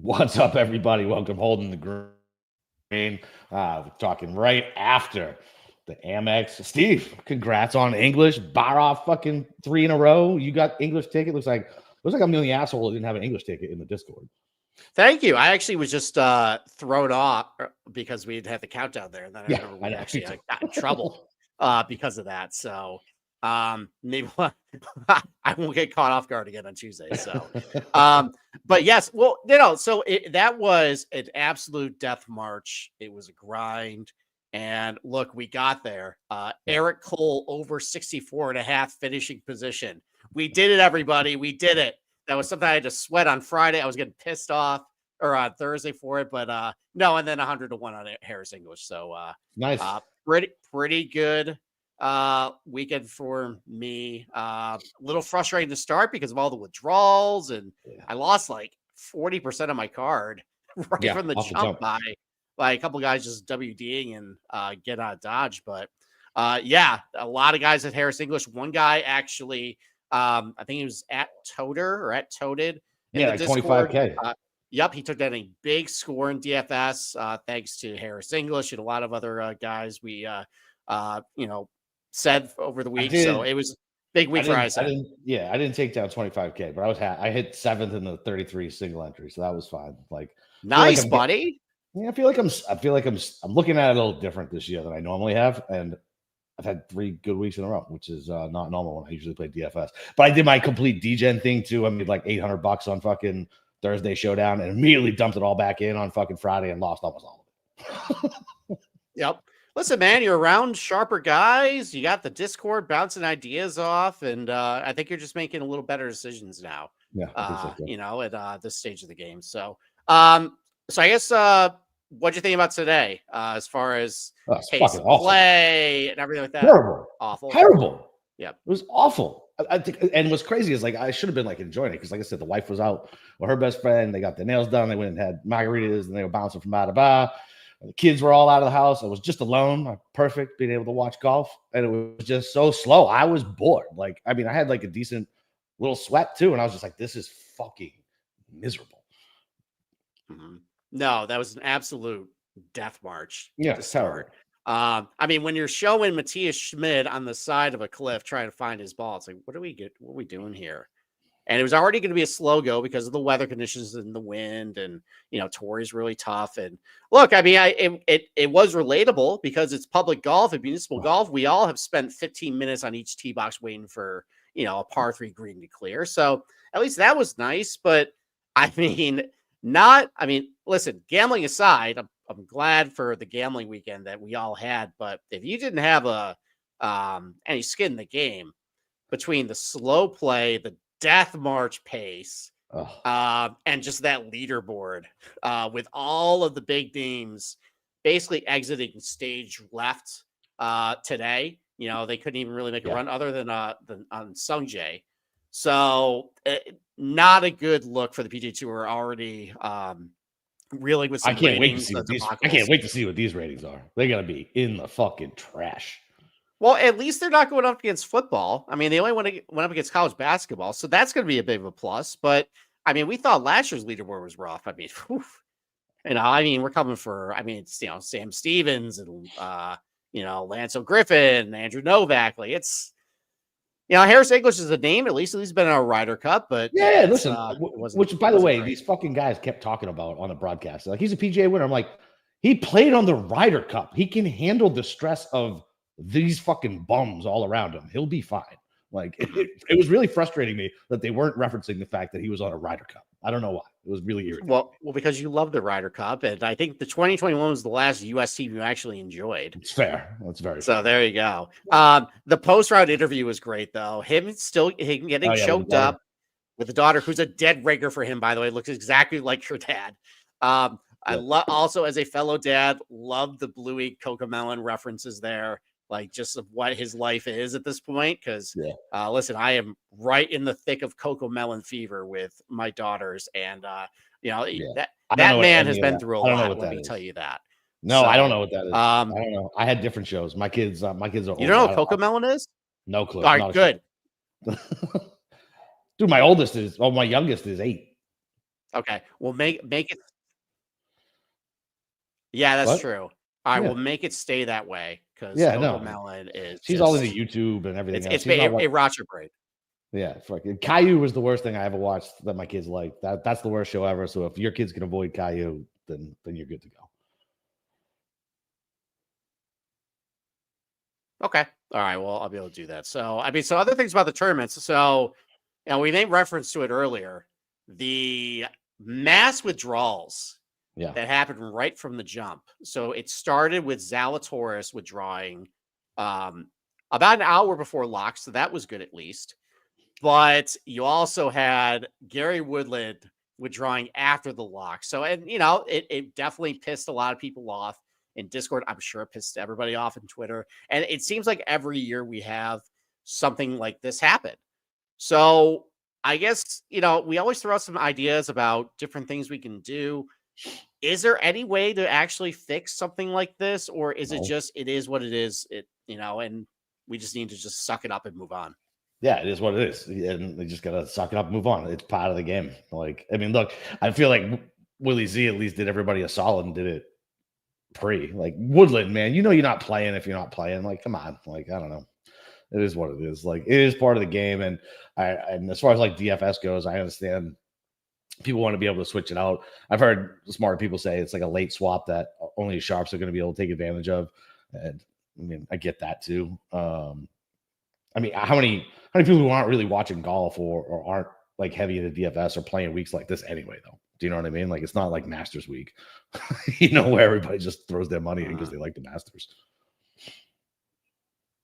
What's up, everybody? Welcome, Holding the Green. We're talking right after the Amex. Steve, congrats on English. Bar off fucking 3 in a row. You got English ticket. Looks like I'm the only asshole that didn't have an English ticket in the Discord. Thank you. I actually was just thrown off because we had the countdown there, and then I remember we actually got in trouble because of that. So maybe I won't get caught off guard again on Tuesday. So, but yes, well, so that was an absolute death march. It was a grind. And look, we got there. Eric Cole over 64.5 finishing position. We did it, everybody. We did it. That was something I had to sweat on Friday. I was getting pissed off or on Thursday for it, but no, and then 100-1 on Harris English. So nice. Pretty good weekend for me. A little frustrating to start because of all the withdrawals, and I lost like 40% of my card right from the jump by a couple guys just WDing and get out of Dodge. But a lot of guys at Harris English. One guy actually. I think he was at Toter or at Toted. Yeah, like 25K. Yep, he took down a big score in DFS thanks to Harris English and a lot of other guys we said over the week. So it was a big week for us. I didn't take down 25K, but I hit 7th in the 33 single entry, so that was fine. Like nice, buddy. I feel like I'm looking at it a little different this year than I normally have, and I've had 3 good weeks in a row, which is not normal when I usually play DFS. But I did my complete DGen thing too. I made like $800 on fucking Thursday Showdown and immediately dumped it all back in on fucking Friday and lost almost all of it. Yep. Listen, man, you're around sharper guys. You got the Discord bouncing ideas off, and I think you're just making a little better decisions now. Yeah. At this stage of the game. So I guess what'd you think about today as far as pace of play and everything like that? Terrible. Yeah, it was awful. I think, and what's crazy is like I should have been like enjoying it because, like I said, the wife was out with her best friend. They got their nails done. They went and had margaritas, and they were bouncing from bar to bar. The kids were all out of the house. I was just alone. Perfect, being able to watch golf, and it was just so slow. I was bored. Like, I mean, I had like a decent little sweat too, and I was just like, "This is fucking miserable." Mm-hmm. No, that was an absolute death march. Yeah, to start. I mean, when you're showing Matthias Schmid on the side of a cliff trying to find his ball, it's like, what are we doing here? And it was already going to be a slow go because of the weather conditions and the wind, and Torrey's really tough. And look, I mean, it was relatable because it's public golf and municipal golf. We all have spent 15 minutes on each tee box waiting for a par 3 green to clear. So at least that was nice. But I mean, listen, gambling aside, I'm glad for the gambling weekend that we all had. But if you didn't have any skin in the game between the slow play, the death march pace, and just that leaderboard with all of the big names basically exiting stage left today, they couldn't even really make a run other than on Sungjae. So not a good look for the PGA Tour already. Really, with some I can't wait to see what these ratings are. They're gonna be in the fucking trash. Well, at least they're not going up against football. I mean, they only went up against college basketball, so that's going to be a bit of a plus. But I mean, we thought last year's leaderboard was rough. I mean, we're coming for. I mean, it's Sam Stevens and Lance Griffin, Andrew Novak. Like it's. Harris English is a name. At least he's been in our Ryder Cup, but listen. Which, by the way, these fucking guys kept talking about on the broadcast. Like, he's a PGA winner. I'm like, he played on the Ryder Cup. He can handle the stress of these fucking bums all around him. He'll be fine. Like, it was really frustrating me that they weren't referencing the fact that he was on a Ryder Cup. I don't know why. It was really irritating. Well, because you love the Ryder Cup, and I think the 2021 was the last U.S. team you actually enjoyed. It's fair. That's very so. Fair. There you go. The post-round interview was great, though. Him getting choked up with a daughter who's a dead ringer for him. By the way, looks exactly like your dad. I love also as a fellow dad, love the Bluey Cocomelon references there. Like just of what his life is at this point. Because listen, I am right in the thick of Cocomelon fever with my daughters. And that man has been through a lot. Let me tell you that. No, I don't know what that is. I don't know. I had different shows. My kids are You don't know what Cocomelon is? No clue. All right, good. Dude, my youngest is 8. Okay. We'll make it. Yeah, that's What? true. All right, Yeah. we'll make it stay that way because Yeah, Coco no. Melon is She's all into just YouTube and everything else. it's She's not it, like it rots your brain. yeah, fucking Caillou was the worst thing I ever watched that my kids like. That's the worst show ever. So if your kids can avoid Caillou, then you're good to go. Okay. All right. Well, I'll be able to do that. So, I mean, so other things about the tournaments. So, we made reference to it earlier. The mass withdrawals Yeah. that happened right from the jump. So it started with Zalatoris withdrawing about an hour before lock. So that was good at least. But you also had Gary Woodland withdrawing after the lock. So, and it definitely pissed a lot of people off in Discord. I'm sure it pissed everybody off in Twitter. And it seems like every year we have something like this happen. So I guess, we always throw out some ideas about different things we can do. Is there any way to actually fix something like this? Or is it No. just, it is what it is, and we just need to just suck it up and move on? Yeah, it is what it is. And they just gotta suck it up and move on. It's part of the game. Like, I mean, look, I feel like Willie Z at least did everybody a solid and did it like Woodland, man. You're not playing if you're not playing. Like, come on. Like, I don't know. It is what it is. Like, it is part of the game. And as far as like DFS goes, I understand people want to be able to switch it out. I've heard smart people say it's like a late swap that only sharps are going to be able to take advantage of. And I mean, I get that too. I mean, how many people who aren't really watching golf or aren't like heavy into DFS are playing weeks like this anyway, though? Do you know what I mean? Like, it's not like Masters week, where everybody just throws their money in because they like the Masters.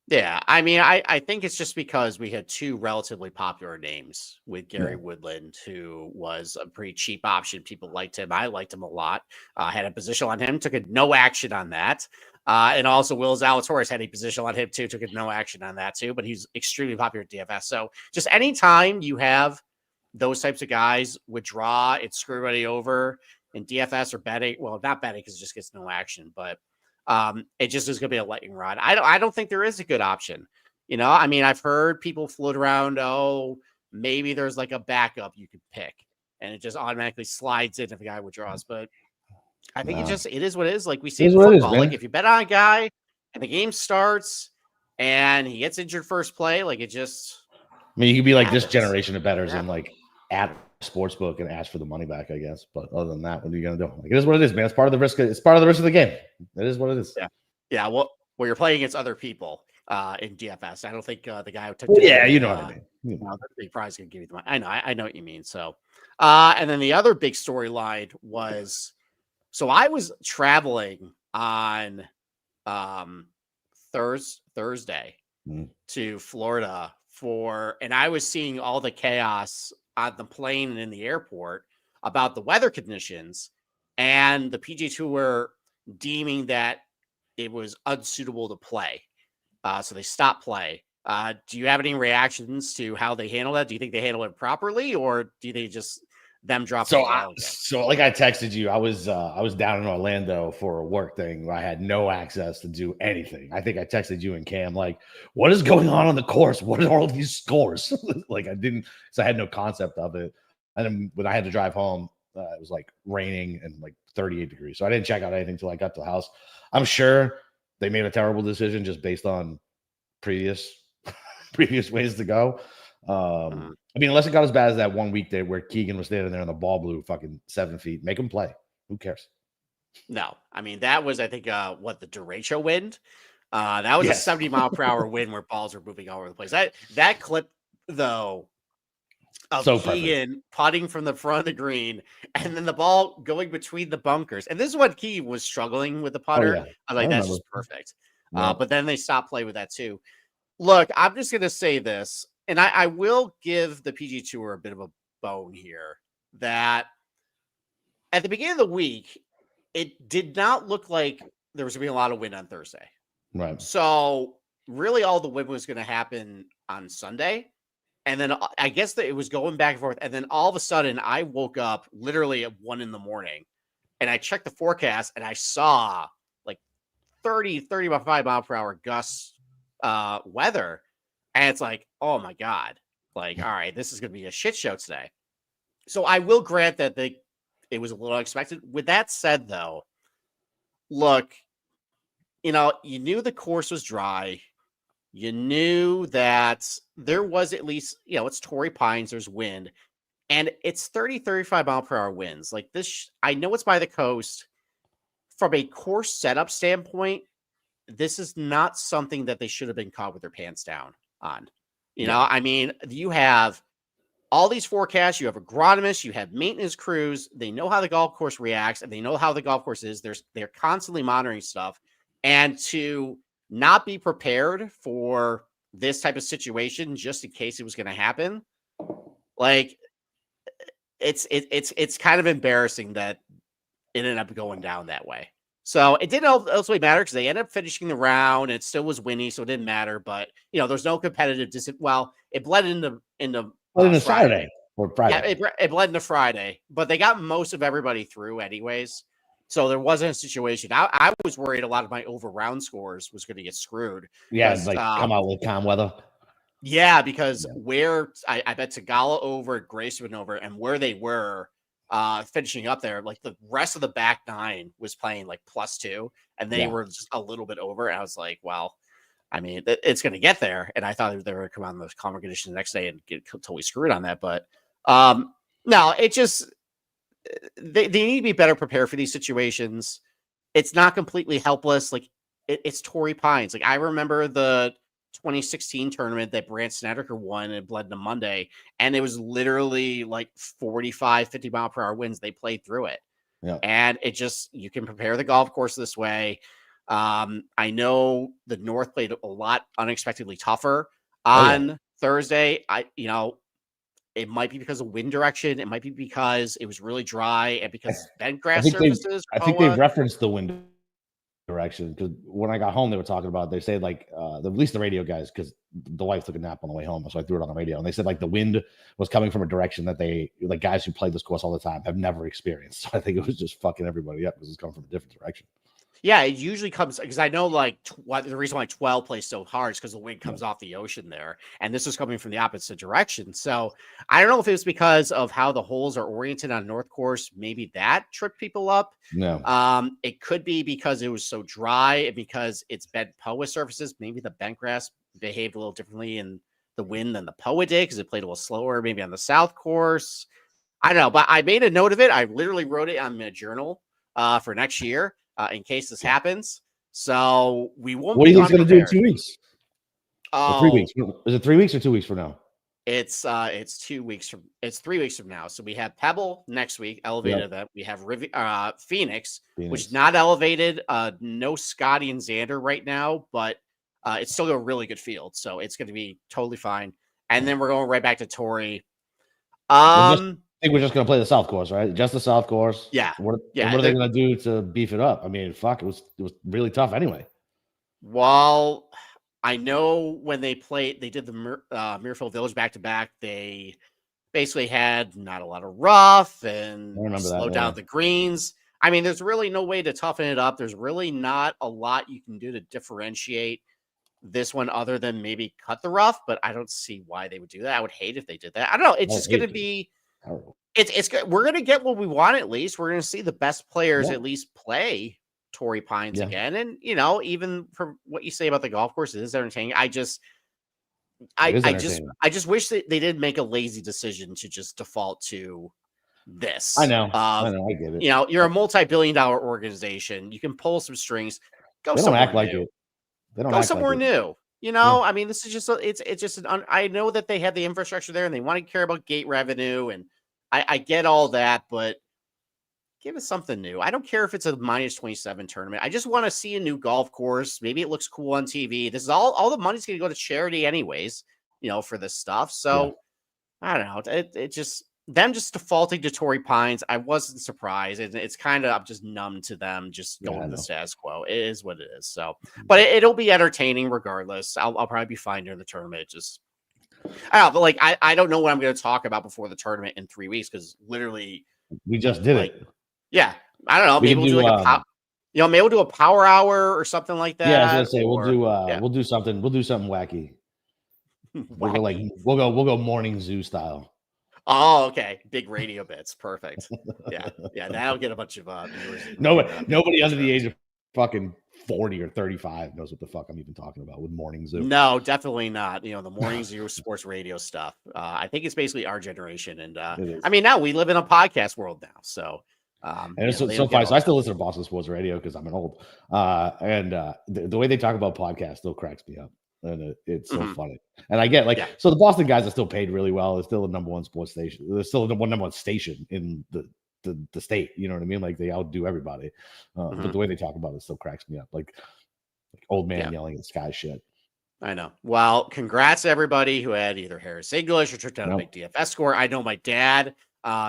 Yeah, I mean, I think it's just because we had two relatively popular names with Gary Woodland, who was a pretty cheap option. People liked him. I liked him a lot. Had a position on him, took no action on that. And also Will Zalatoris had a position on him too, took no action on that too, but he's extremely popular at DFS. So just anytime you have those types of guys withdraw, it screw everybody over in DFS or betting. Well, not betting because it just gets no action, but it just is going to be a lightning rod. I don't think there is a good option. I mean, I've heard people float around. Oh, maybe there's like a backup you could pick, and it just automatically slides in if a guy withdraws. But I think it is what it is. Like we see in football. Like if you bet on a guy and the game starts and he gets injured first play, like it just. I mean, you could be like happens. This generation of bettors and like at sportsbook and ask for the money back, I guess. But other than that, what are you gonna do? Like, it is what it is, man. It's part of the risk. It's part of the risk of the game. It is what it is. Yeah. Well, you're playing against other people in DFS. I don't think the guy who took. You know what I mean. The big prize gonna give you the money. I know what you mean. So, and then the other big storyline was, so I was traveling on Thursday to Florida and I was seeing all the chaos on the plane and in the airport about the weather conditions and the PGA Tour deeming that it was unsuitable to play. So they stopped play. Do you have any reactions to how they handle that? Do you think they handle it properly, or do they just them drop so like I texted you, I was down in Orlando for a work thing where I had no access to do anything. I think I texted you and Cam like, what is going on the course? What are all these scores? Like I had no concept of it. And then when I had to drive home, it was like raining and like 38 degrees. So I didn't check out anything till I got to the house. I'm sure they made a terrible decision just based on previous ways to go. I mean, unless it got as bad as that one week there where Keegan was standing there and the ball blew fucking 7 feet. Make him play. Who cares? No, I mean, that was, I think, the derecho wind. That was a 70-mile-per-hour wind where balls were moving all over the place. That clip, though, of Keegan putting from the front of the green and then the ball going between the bunkers. And this is what Keegan was struggling with the putter. I was like, that's just perfect. Yeah. But then they stopped playing with that too. Look, I'm just going to say this. And I will give the PGA Tour a bit of a bone here that at the beginning of the week, it did not look like there was going to be a lot of wind on Thursday. Right. So really all the wind was going to happen on Sunday. And then I guess that it was going back and forth. And then all of a sudden I woke up literally at 1 a.m. and I checked the forecast and I saw like 35 mile per hour gusts weather. And it's like, oh my God, like, all right, this is going to be a shit show today. So I will grant that it was a little unexpected. With that said, though, look, you knew the course was dry. You knew that there was at least, it's Torrey Pines, there's wind, and it's 35 mile per hour winds. Like this, I know it's by the coast. From a course setup standpoint, this is not something that they should have been caught with their pants down on. I mean, you have all these forecasts, you have agronomists, you have maintenance crews. They know how the golf course reacts and they know how the golf course is. They're constantly monitoring stuff. And to not be prepared for this type of situation just in case it was going to happen, like it's kind of embarrassing that it ended up going down that way. So it didn't ultimately matter because they ended up finishing the round. And it still was windy, so it didn't matter. But there's no competitive well, it bled into Saturday or Friday. Yeah, it bled into Friday, but they got most of everybody through anyways. So there wasn't a situation. I was worried a lot of my over round scores was going to get screwed. Yeah, it's like come out with calm weather. Yeah, because where I bet Tagala over, Graceman over, and where they were finishing up there, like the rest of the back nine was playing like +2, and they were just a little bit over. And I was like, well, I mean, it's going to get there. And I thought they were going to come on the calmer conditions the next day and get totally screwed on that. But no, it just they need to be better prepared for these situations. It's not completely helpless. Like it's Torrey Pines. Like I remember the 2016 tournament that Brandt Snedeker won and bled into Monday, and it was literally like 45, 50 mile per hour winds. They played through it. Yeah. And it just, you can prepare the golf course this way. I know the North played a lot unexpectedly tougher on Thursday. It might be because of wind direction. It might be because it was really dry and because bent grass surfaces. I think they referenced the wind direction because when I got home, they were talking about, they say like, at least the radio guys, because the wife took a nap on the way home. So I threw it on the radio and they said like the wind was coming from a direction that like guys who play this course all the time have never experienced. So I think it was just fucking everybody up because it's coming from a different direction. Yeah, it usually comes because I know like the reason why 12 plays so hard is because the wind comes off the ocean there, and this is coming from the opposite direction. So I don't know if it was because of how the holes are oriented on North Course. Maybe that tripped people up. No, it could be because it was so dry and because it's bent POA surfaces. Maybe the bent grass behaved a little differently in the wind than the POA did because it played a little slower. Maybe on the South Course, I don't know. But I made a note of it. I literally wrote it on my journal for next year. In case this happens, so we won't. What do you think it's going to do in 2 weeks? 3 weeks? Is it 3 weeks or 2 weeks from now? It's 2 weeks from. It's 3 weeks from now. So we have Pebble next week, elevated event. We have Phoenix, which is not elevated. No Scotty and Xander right now, but it's still a really good field, so it's going to be totally fine. And then we're going right back to Torrey. I think we're just going to play the South Course, right? Just the South Course. Yeah. What are they going to do to beef it up? I mean, fuck, it was really tough anyway. Well, I know when they did the Muirfield Village back-to-back, they basically had not a lot of rough and slowed down the greens. I mean, there's really no way to toughen it up. There's really not a lot you can do to differentiate this one other than maybe cut the rough, but I don't see why they would do that. I would hate if they did that. I don't know. It's just going to be... It's good. We're gonna get what we want. At least we're gonna see the best players at least play Torrey Pines again. And even from what you say about the golf course, it is entertaining. I just wish that they didn't make a lazy decision to just default to this. I know. I get it. You're a multi-billion-dollar organization. You can pull some strings. Go they somewhere don't act like new. it. They don't go act somewhere like it. new. I mean, this is just it's just I know that they have the infrastructure there and they want to care about gate revenue, and I get all that, but give us something new. I don't care if it's a -27 tournament. I just want to see a new golf course. Maybe it looks cool on TV. This is all the money's going to go to charity anyways, for this stuff. So I don't know. It just them just defaulting to Torrey Pines. I wasn't surprised. It's kind of, I'm just numb to them just going to the status quo. It is what it is. So, but it'll be entertaining regardless. I'll probably be fine during the tournament. I don't know, but like I don't know what I'm going to talk about before the tournament in 3 weeks because literally we just did it. Yeah, I don't know. Maybe we'll do like maybe we'll do a power hour or something like that. Yeah, I was gonna say we'll do something. We'll do something wacky. We'll go morning zoo style. Oh, okay. Big radio bits. Perfect. Yeah. Yeah. That'll get a bunch of viewers. Nobody under the age of fucking 40 or 35 knows what the fuck I'm even talking about with Morning Zoo. No, definitely not. The Morning Zoo sports radio stuff. I think it's basically our generation. And I mean, now we live in a podcast world now. So, and it's so funny. So I still listen to Boston Sports Radio because I'm an old. And the way they talk about podcasts still cracks me up. And it's so funny. And I get so the Boston guys are still paid really well. They're still the number one sports station. They're still the number one station in the state. You know what I mean? Like they outdo everybody. But the way they talk about it still cracks me up. Like old man yelling at Sky shit. I know. Well, congrats to everybody who had either Harris English or took down a big DFS score. I know my dad,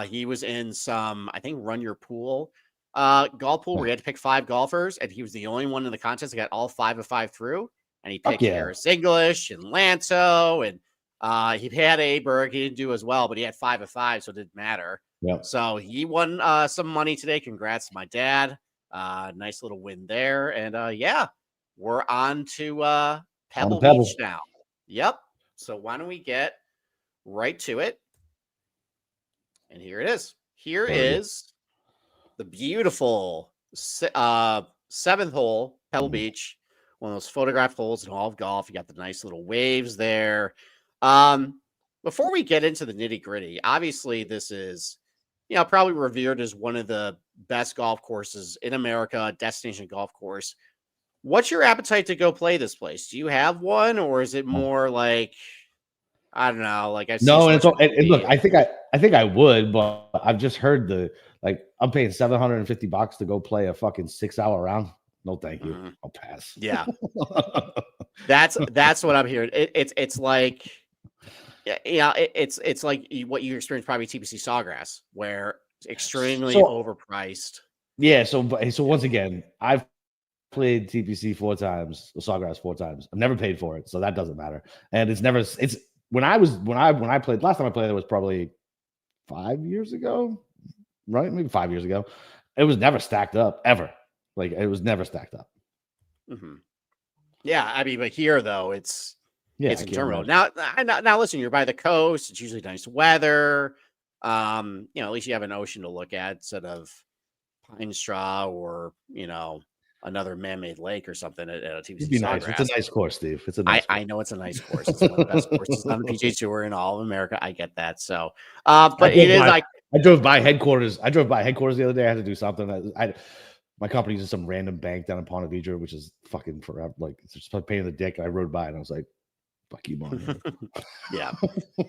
he was in some, I think, Run Your Pool golf pool where he had to pick 5 golfers, and he was the only one in the contest that got all 5 of 5 through. And he picked Harris English and Lanto, and he had Aberg. He didn't do as well, but he had 5 of 5, so it didn't matter. Yep. So he won some money today. Congrats to my dad. Nice little win there. And we're on to Pebble Beach now. Yep. So why don't we get right to it? And here it is. Here is the beautiful 7th hole, Pebble Beach. One of those photographed holes in all of golf. You got the nice little waves there. Before we get into the nitty gritty, obviously this is, probably revered as one of the best golf courses in America, destination golf course. What's your appetite to go play this place? Do you have one, or is it more like, I don't know, like I've no? And look, I think I would, but I've just heard I'm paying $750 to go play a fucking 6-hour round. No, thank you. I'll pass. Yeah, that's what I'm hearing. It's like, it's like what you experienced probably TPC Sawgrass, where it's extremely overpriced. Yeah. So once again, I've played TPC 4 times, Sawgrass 4 times. I've never paid for it, so that doesn't matter. And it's when I played last time I played, it was probably 5 years ago, right? Maybe 5 years ago. It was never stacked up ever. Like it was never stacked up. Yeah, I mean, but here though, it's interminable. Now listen, you're by the coast. It's usually nice weather. At least you have an ocean to look at instead of Pine Straw or another man-made lake or something at a TPC. It'd be nice. It's a nice course, Steve. It's a nice I know it's a nice course. It's one of the best courses on the PGA Tour in all of America. I get that. So, but it is like I drove by headquarters. The other day. I had to do something. My company uses some random bank down in Ponte Vedra, which is fucking forever. Like it's just a pain in the dick. And I rode by and I was like, "Fuck you, Mom." Yeah.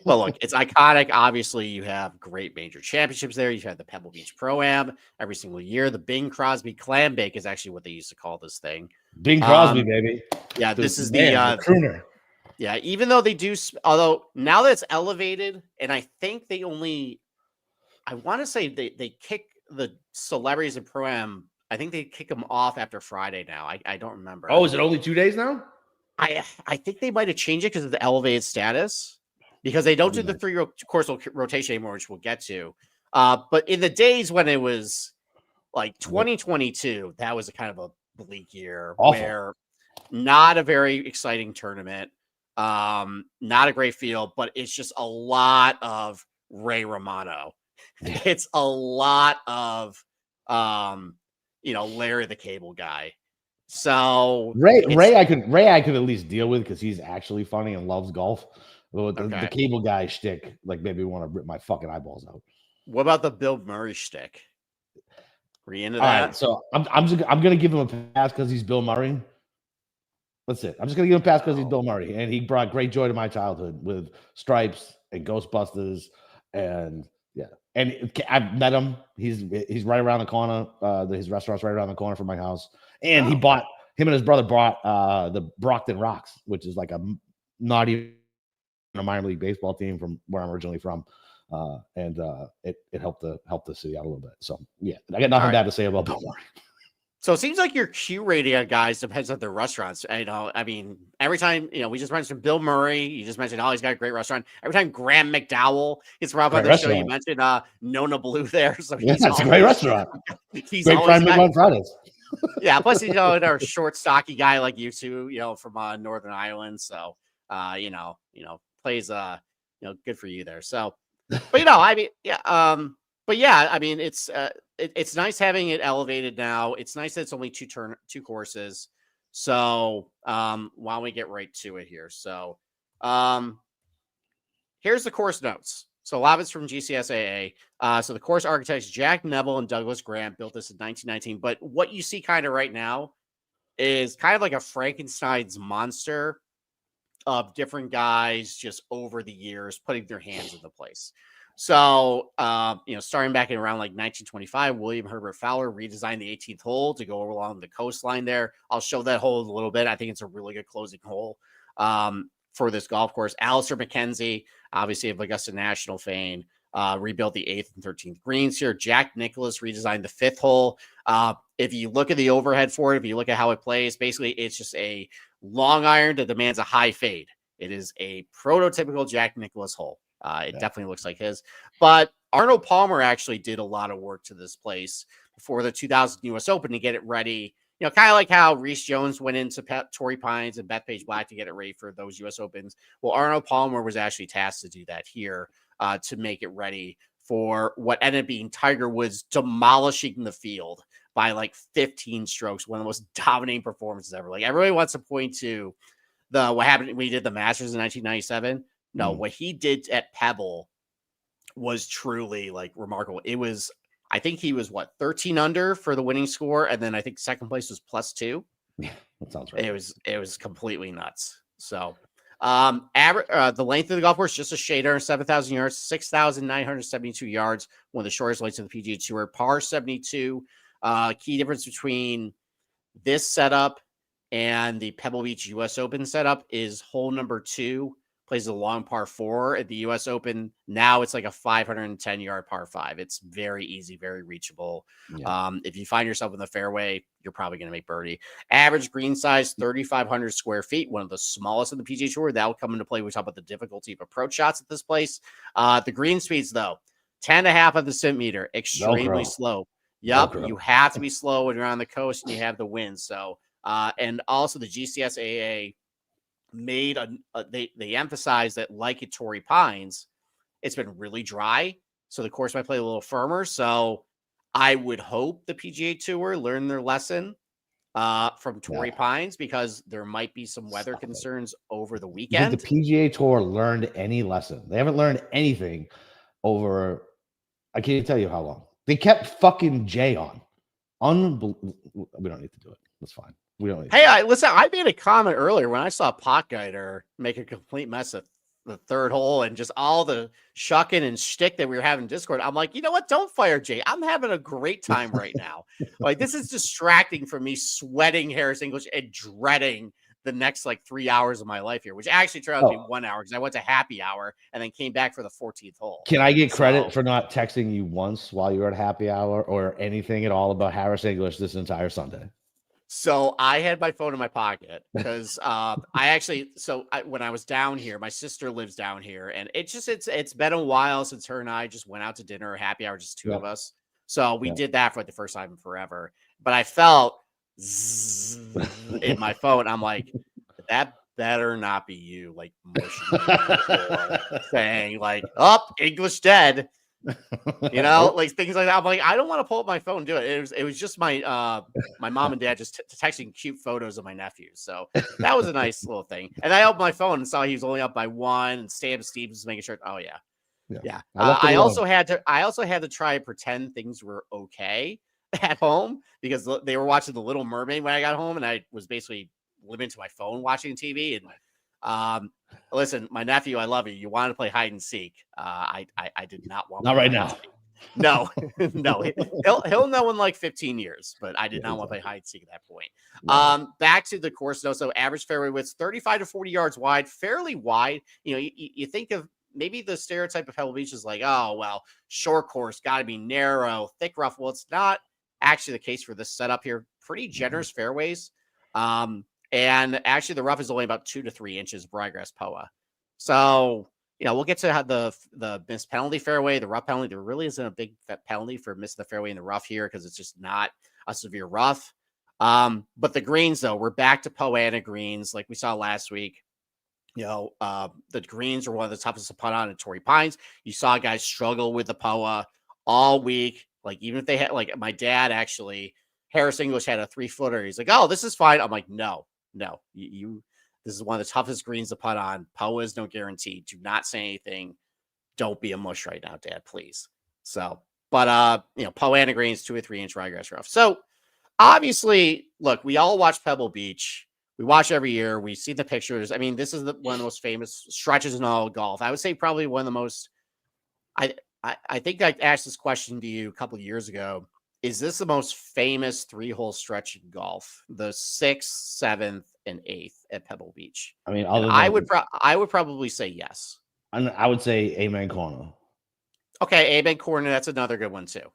Well, look, it's iconic. Obviously, you have great major championships there. You've had the Pebble Beach Pro-Am every single year. The Bing Crosby Clam Bake is actually what they used to call this thing. Bing Crosby, baby. Yeah, this is the crooner. Yeah, even though they do, although now that it's elevated, and I think I want to say they kick the celebrities in Pro-Am. I think they kick them off after Friday now. I don't remember. Oh, is it only 2 days now? I think they might have changed it because of the elevated status, because they don't do the 3-course rotation anymore, which we'll get to. But in the days when it was like 2022, that was a kind of a bleak year. Awful. Where not a very exciting tournament, not a great field, but it's just a lot of Ray Romano. It's a lot of Larry the Cable Guy. So Ray I could at least deal with because he's actually funny and loves golf. But the Cable Guy shtick, like, made me want to rip my fucking eyeballs out. What about the Bill Murray shtick? Were you into that? All right, so I'm gonna give him a pass because he's Bill Murray. That's it. I'm just gonna give him a pass because he's Bill Murray, and he brought great joy to my childhood with Stripes and Ghostbusters, and and I've met him. He's right around the corner. His restaurant's right around the corner from my house, and him and his brother bought the Brockton Rocks, which is like not even a minor league baseball team from where I'm originally from. And it helped the city out a little bit. So yeah, I got nothing bad to say about Bill Murray. So it seems like your Q rating, guys, depends on their restaurants. I mean, every time, we just mentioned Bill Murray. You just mentioned, he's got a great restaurant. Every time Graham McDowell gets brought on the show, you mentioned Nona Blue there. So it's a great restaurant. He's great fried meatball on Fridays. Yeah, plus our short, stocky guy like you two, from Northern Ireland. So plays good for you there. So But I mean, yeah. But yeah, I mean, it's nice having it elevated now. It's nice that it's only two courses. So why don't we get right to it here? So here's the course notes. So a lot of it's from GCSAA. So the course architects Jack Neville and Douglas Grant built this in 1919. But what you see kind of right now is kind of like a Frankenstein's monster of different guys just over the years putting their hands into place. So, starting back in around like 1925, William Herbert Fowler redesigned the 18th hole to go along the coastline there. I'll show that hole a little bit. I think it's a really good closing hole for this golf course. Alistair McKenzie, obviously of Augusta National fame, rebuilt the 8th and 13th greens here. Jack Nicklaus redesigned the 5th hole. If you look at the overhead for it, if you look at how it plays, basically it's just a long iron that demands a high fade. It is a prototypical Jack Nicklaus hole. It definitely looks like his. But Arnold Palmer actually did a lot of work to this place before the 2000 U.S. Open to get it ready. Kind of like how Reese Jones went into Torrey Pines and Bethpage Black to get it ready for those U.S. Opens. Well, Arnold Palmer was actually tasked to do that here to make it ready for what ended up being Tiger Woods demolishing the field by like 15 strokes, one of the most dominating performances ever. Like everybody wants to point to what happened when he did the Masters in 1997. No, what he did at Pebble was truly like remarkable. It was, I think he was 13 under for the winning score, and then I think second place was +2. Yeah, that sounds right. It was completely nuts. So, the length of the golf course just a shade under 7,000 yards, 6,972 yards, one of the shortest lengths of the PGA Tour. Par 72. Key difference between this setup and the Pebble Beach U.S. Open setup is hole number 2 plays a long par 4 at the U.S. Open. Now it's like a 510-yard par 5. It's very easy, very reachable. Yeah. If you find yourself in the fairway, you're probably going to make birdie. Average green size, 3,500 square feet, one of the smallest in the PGA Tour. That will come into play. We talk about the difficulty of approach shots at this place. The green speeds, though, 10.5 of the centimeter, extremely slow. Yep, you have to be slow when you're on the coast and you have the wind. So, and also the GCSAA made they emphasize that, like at Torrey Pines, it's been really dry, so the course might play a little firmer. So I would hope the PGA Tour learned their lesson from Torrey Pines, because there might be some weather concerns over the weekend. You think the PGA Tour learned any lesson? They haven't learned anything over, I can't tell you how long. They kept fucking Jay on. Unbelievable. We don't need to do it. That's fine. We don't need listen, I made a comment earlier when I saw Potgeider make a complete mess of the third hole and just all the shucking and shtick that we were having in Discord. I'm like, you know what? Don't fire Jay. I'm having a great time right now. Like, this is distracting from me sweating Harris English and dreading the next like 3 hours of my life here, which actually turned out to be 1 hour because I went to happy hour and then came back for the 14th hole. Can I get credit for not texting you once while you were at happy hour or anything at all about Harris English this entire Sunday? So I had my phone in my pocket because when I was down here, my sister lives down here, and it's been a while since her and I just went out to dinner or happy hour, just two of us. So we did that for like the first time in forever. But I felt in my phone. I'm like, that better not be you, like saying like, "Oh, English dead." Like things like that. I'm like, I don't want to pull up my phone and do it. It was just my my mom and dad just texting cute photos of my nephews. So that was a nice little thing. And I opened my phone and saw he was only up by 1, and Stan Stevens was making sure. Oh yeah. I also had to try and pretend things were okay at home because they were watching The Little Mermaid when I got home, and I was basically living to my phone watching TV. And listen, my nephew, I love you. You wanted to play hide and seek. I did not want. Not right now. No, no. He'll know in like 15 years, but I did not want to play hide and seek at that point. No. Back to the course though. So average fairway width 35 to 40 yards wide, fairly wide. You think of maybe the stereotype of Pebble Beach is like, oh well, short course, got to be narrow, thick rough. Well, it's not actually the case for this setup here. Pretty generous fairways. And actually, the rough is only about 2 to 3 inches ryegrass POA. So, we'll get to how the missed penalty fairway, the rough penalty. There really isn't a big penalty for missing the fairway in the rough here because it's just not a severe rough. But the greens, though, we're back to Poana greens like we saw last week. The greens are one of the toughest to putt on in Torrey Pines. You saw guys struggle with the POA all week. Like, even if they had, like, my dad actually, Harris English had a 3-footer. He's like, oh, this is fine. I'm like, no, this is one of the toughest greens to putt on. POA is no guarantee. Do not say anything. Don't be a mush right now, Dad, please. So, but POA and greens, 2 or 3 inch ryegrass rough. So obviously, look, we all watch Pebble Beach. We watch every year. We see the pictures. I mean, this is one of the most famous stretches in all golf. I would say probably one of the most. I think I asked this question to you a couple of years ago. Is this the most famous 3-hole stretch in golf? The 6th, 7th, and 8th at Pebble Beach. I mean, I would probably say yes. I would say Amen Corner. Okay, Amen Corner. That's another good one too.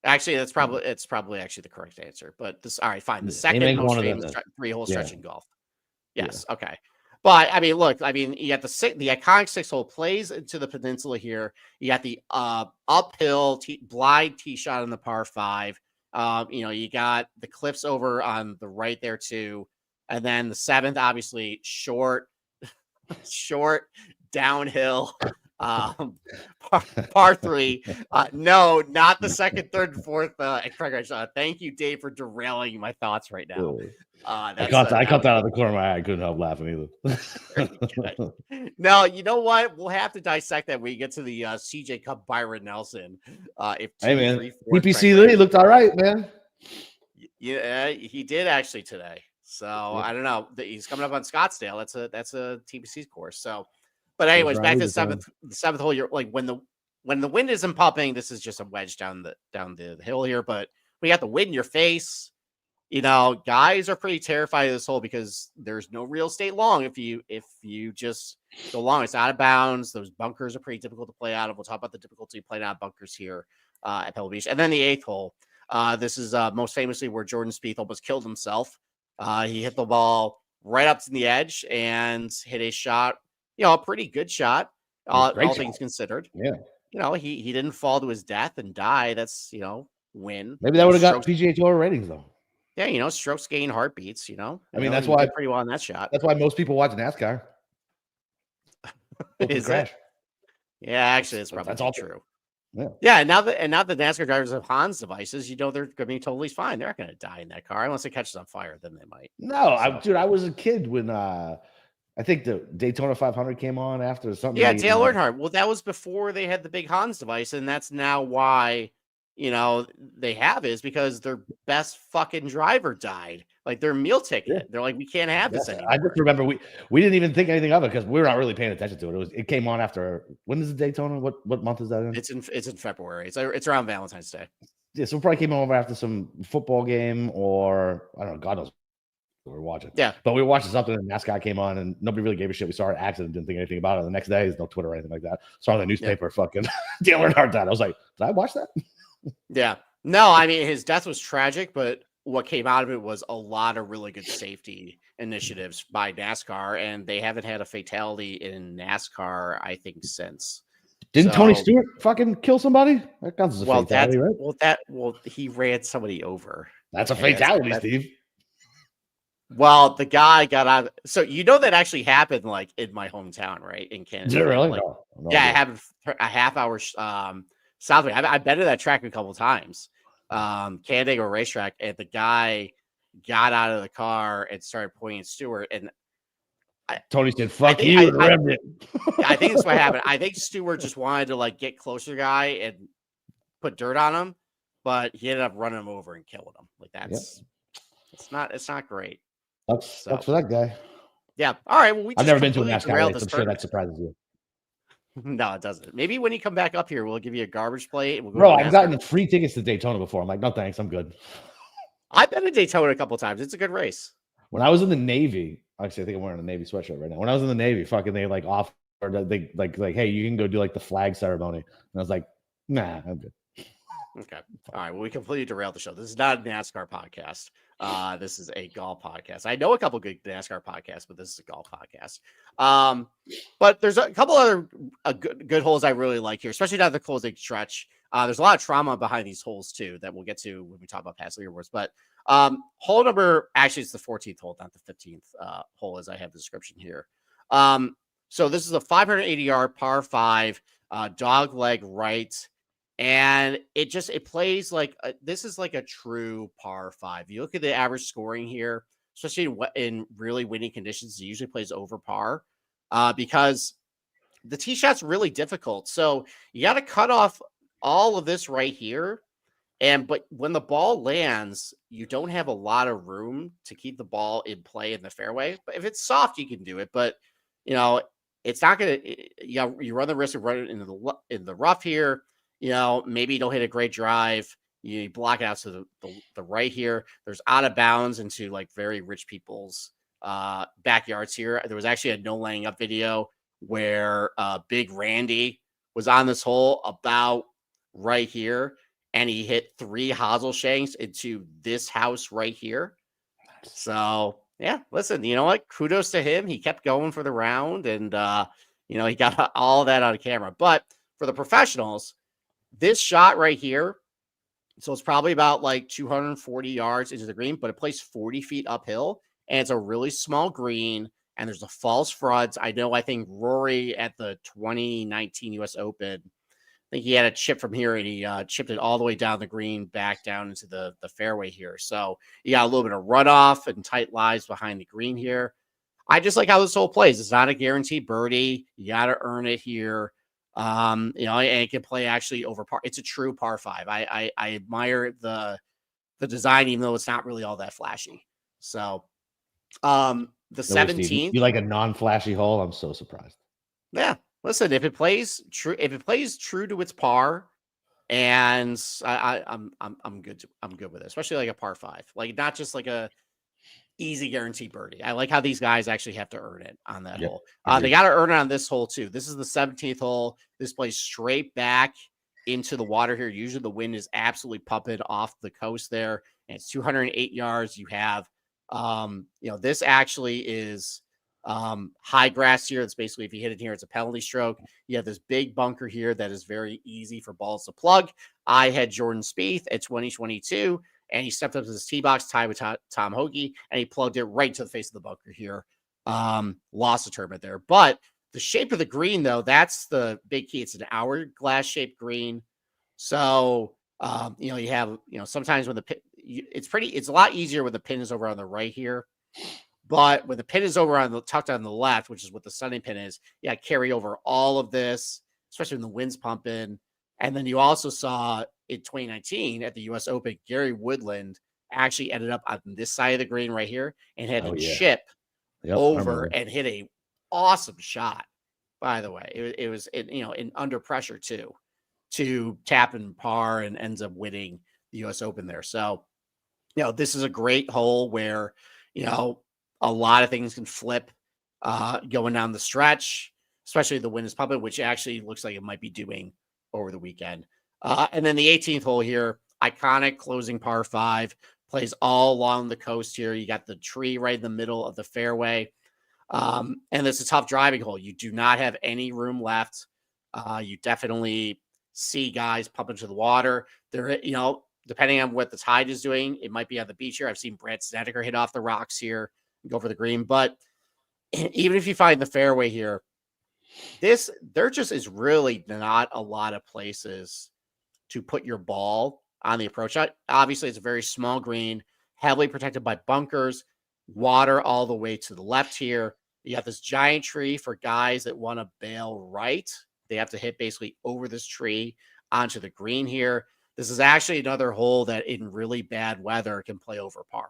Actually, it's probably actually the correct answer. But this, all right, fine. The second most famous 3-hole stretch in golf. Yes. Yeah. Okay. But I mean, look, you got the iconic 6-hole plays into the peninsula here. You got the uphill blind tee shot on the par 5. You got the cliffs over on the right there too, and then the 7th, obviously short downhill. Par 3. No, not the 2nd, 3rd, and 4th. Thank you, Dave, for derailing my thoughts right now. I caught that out of the corner of my eye. I couldn't help laughing either. No, you know what? We'll have to dissect that when we get to the CJ Cup Byron Nelson. Hey man, PPC Lee looked all right, man. Yeah, he did actually today. So I don't know. He's coming up on Scottsdale. That's a TPC course. So. But anyways, back to the seventh hole. You're like when the wind isn't pumping, this is just a wedge down the hill here. But when you got the wind in your face, guys are pretty terrified of this hole because there's no real estate long. If you just go long, it's out of bounds. Those bunkers are pretty difficult to play out of. We'll talk about the difficulty of playing out of bunkers here at Pebble Beach. And then the 8th hole. This is most famously where Jordan Spieth almost killed himself. He hit the ball right up to the edge and hit a shot. A pretty good shot, all things considered. Yeah. He didn't fall to his death and die. That's, win. Maybe that would have got PGA Tour ratings, though. Yeah, strokes gain heartbeats, that's why pretty well on that shot. That's why most people watch NASCAR. Is crash. It? Yeah, actually, that's probably all true. Yeah. Now that the NASCAR drivers have Hans devices, they're going to be totally fine. They're not going to die in that car unless it catches on fire. Then they might. No, I was a kid when I think the Daytona 500 came on after something. Yeah, Dale Earnhardt. Well, that was before they had the big Hans device, and that's now why they have is because their best fucking driver died. Like their meal ticket. Yeah. They're like, we can't have this anymore. I just remember we didn't even think anything of it because we were not really paying attention to it. It came on after. When is the Daytona? What month is that in? It's in February. It's around Valentine's Day. Yeah, so it probably came over after some football game or I don't know. God knows. We were watching. Yeah. But we were watching something and NASCAR came on and nobody really gave a shit. We saw an accident, didn't think anything about it. The next day, there's no Twitter or anything like that. Saw in the newspaper fucking Dale Earnhardt died. I was like, did I watch that? Yeah. No, I mean, his death was tragic, but what came out of it was a lot of really good safety initiatives by NASCAR, and they haven't had a fatality in NASCAR, I think, since. Didn't Tony Stewart fucking kill somebody? That counts as a fatality, right? He ran somebody over. That's a fatality, Steve. Well, the guy got out. So that actually happened like in my hometown, right? In Canada. Did it really? Like, no, yeah, it happened a half hour south of me. I've been to that track a couple of times. Canandaigua racetrack, and the guy got out of the car and started pointing at Stewart. And Tony said, fuck you. I think that's what happened. I think Stewart just wanted to like get closer to the guy and put dirt on him, but he ended up running him over and killing him. Like it's not great. That's for that guy. Yeah. All right. Well, I've never been to a NASCAR race. I'm sure that surprises you. No, it doesn't. Maybe when you come back up here, we'll give you a garbage plate. Bro, I've gotten free tickets to Daytona before. I'm like, no thanks, I'm good. I've been to Daytona a couple of times. It's a good race. When I was in the Navy, actually, I think I'm wearing a Navy sweatshirt right now. When I was in the Navy, fucking they like offered, they like, hey, you can go do like the flag ceremony, and I was like, nah, I'm good. Okay. All right. Well, we completely derailed the show. This is not a NASCAR podcast. This is a golf podcast. I know a couple good NASCAR podcasts, but this is a golf podcast. But there's a couple other good holes I really like here, especially down the closing stretch. There's a lot of trauma behind these holes too that we'll get to when we talk about past leaderboards. But hole number, actually, it's the 14th hole, not the 15th hole, as I have the description here. So this is a 580-yard par 5, dog leg right. And it plays like this is like a true par 5. You look at the average scoring here, especially in really windy conditions, it usually plays over par because the tee shot's really difficult. So you got to cut off all of this right here. But when the ball lands, you don't have a lot of room to keep the ball in play in the fairway. But if it's soft, you can do it. But it's not gonna. You run the risk of running in the rough here. Maybe you don't hit a great drive. You block it out to the right here. There's out of bounds into like very rich people's backyards here. There was actually a no laying up video where Big Randy was on this hole about right here, and he hit 3 hosel shanks into this house right here. So yeah, listen, you know what? Kudos to him. He kept going for the round, and he got all that on camera. But for the professionals, this shot right here, so it's probably about like 240 yards into the green, but it plays 40 feet uphill, and it's a really small green, and there's a false front. I think Rory at the 2019 US Open, I think he had a chip from here, and he chipped it all the way down the green, back down into the fairway here. So you got a little bit of runoff and tight lies behind the green here. I just like how this hole plays. It's not a guaranteed birdie. You got to earn it here. And it can play actually over par. It's a true par 5. I admire the design, even though it's not really all that flashy. So the 17th, you like a non-flashy hole? I'm so surprised. Yeah. Listen, if it plays true to its par, and I'm good with it, especially like a par 5, like not just like a easy guarantee birdie. I like how these guys actually have to earn it on that hole. They got to earn it on this hole too. This is the 17th hole. This plays straight back into the water here. Usually the wind is absolutely pumping off the coast there, and it's 208 yards. You have, this actually is high grass here. It's basically, if you hit it here, it's a penalty stroke. You have this big bunker here that is very easy for balls to plug. I had Jordan Spieth at 2022, and he stepped up to this tee box, tied with Tom Hoagie, and he plugged it right to the face of the bunker here. Lost the tournament there. But the shape of the green, though, that's the big key. It's an hourglass shaped green. So, you have, sometimes when the pin, it's a lot easier when the pin is over on the right here. But when the pin is over tucked on the left, which is what the sunning pin is, carry over all of this, especially when the wind's pumping. And then you also saw in 2019 at the US Open, Gary Woodland actually ended up on this side of the green right here and had to chip over and hit a awesome shot. By the way, it was in under pressure too, to tap and par, and ends up winning the US Open there. So, this is a great hole where, a lot of things can flip going down the stretch, especially the wind is pumping, which actually looks like it might be doing over the weekend. And then the 18th hole here, iconic closing par 5, plays all along the coast here. You got the tree right in the middle of the fairway. And it's a tough driving hole. You do not have any room left. You definitely see guys pump into the water. There, depending on what the tide is doing, it might be on the beach here. I've seen Brad Snedeker hit off the rocks here and go for the green. But even if you find the fairway here, there just is really not a lot of places to put your ball on the approach shot. Obviously, it's a very small green, heavily protected by bunkers, water all the way to the left here. You got this giant tree for guys that want to bail right. They have to hit basically over this tree onto the green here. This is actually another hole that in really bad weather can play over par.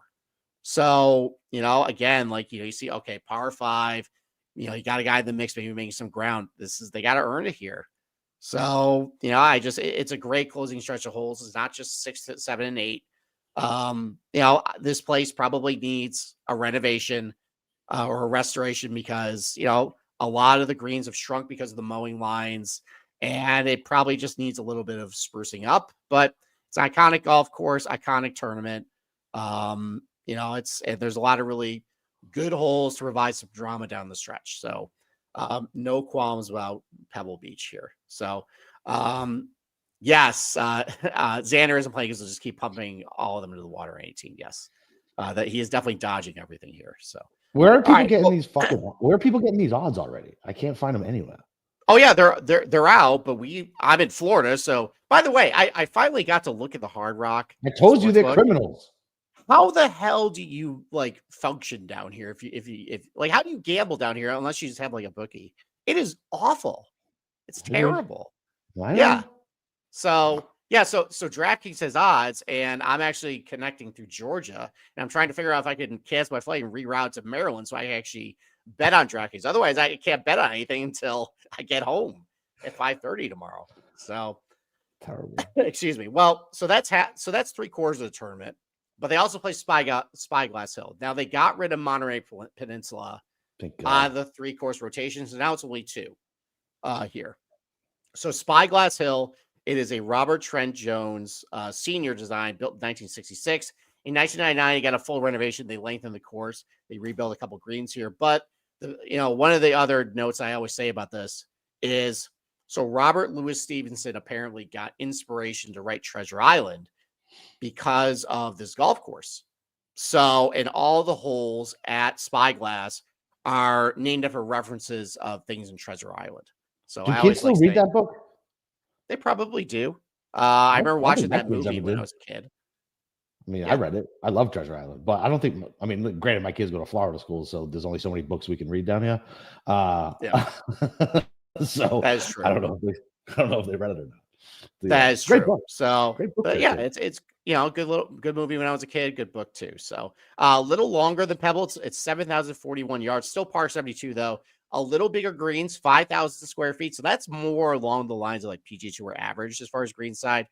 So, again, like, you see, okay, par 5, you got a guy in the mix, maybe making some ground. They got to earn it here. So, it's a great closing stretch of holes. It's not just 6, 7, and 8. This place probably needs a renovation or a restoration because, a lot of the greens have shrunk because of the mowing lines, and it probably just needs a little bit of sprucing up. But it's an iconic golf course, iconic tournament. There's a lot of really good holes to provide some drama down the stretch. So no qualms about Pebble Beach here. So yes, Xander isn't playing because he'll just keep pumping all of them into the water in 18. Yes, that he is definitely dodging everything here. So Where are people right, getting well, these fucking? Where are people getting these odds already? I can't find them anywhere. oh yeah, they're out, but I'm in Florida, so by the way, I finally got to look at the Hard Rock I told you they're Sportsbook. criminals. How the hell do you like function down here? If like, how do you gamble down here unless you just have like a bookie? It is awful. It's Really? terrible. Why? Yeah. So yeah, so DraftKings has odds, and I'm actually connecting through Georgia, and I'm trying to figure out if I can cancel my flight and reroute to Maryland so I can actually bet on DraftKings. Otherwise, I can't bet on anything until I get home at 5:30 tomorrow. So Terrible. excuse me. Well, so that's 3/4 of the tournament, but they also play Spyglass Hill. Now they got rid of Monterey Peninsula Thank on God. the 3-course rotations, and now it's only 2 here. So Spyglass Hill, it is a Robert Trent Jones senior design built in 1966. In 1999, he got a full renovation. They lengthened the course. They rebuilt a couple greens here. But one of the other notes I always say about this is, so Robert Louis Stevenson apparently got inspiration to write Treasure Island because of this golf course. So, and all the holes at Spyglass are named after references of things in Treasure Island. So Do I kids always still like read saying that book? they probably do. I remember I don't watching think my that kids movie ever when I did. was a kid. I mean, I Yeah. read it. I love Treasure Island, but I don't think. I mean, granted, my kids go to Florida school, so there's only so many books we can read down here. Yeah, So that is I true. don't know. I don't know if they read it or not. But That yeah, is great true. book. So, Great book but there yeah, too. it's good movie when I was a kid. Good book too. So a little longer than Pebble. It's 7,041 yards. Still par 72 though. A little bigger greens, 5,000 square feet. So that's more along the lines of like PGA Tour average as far as green side.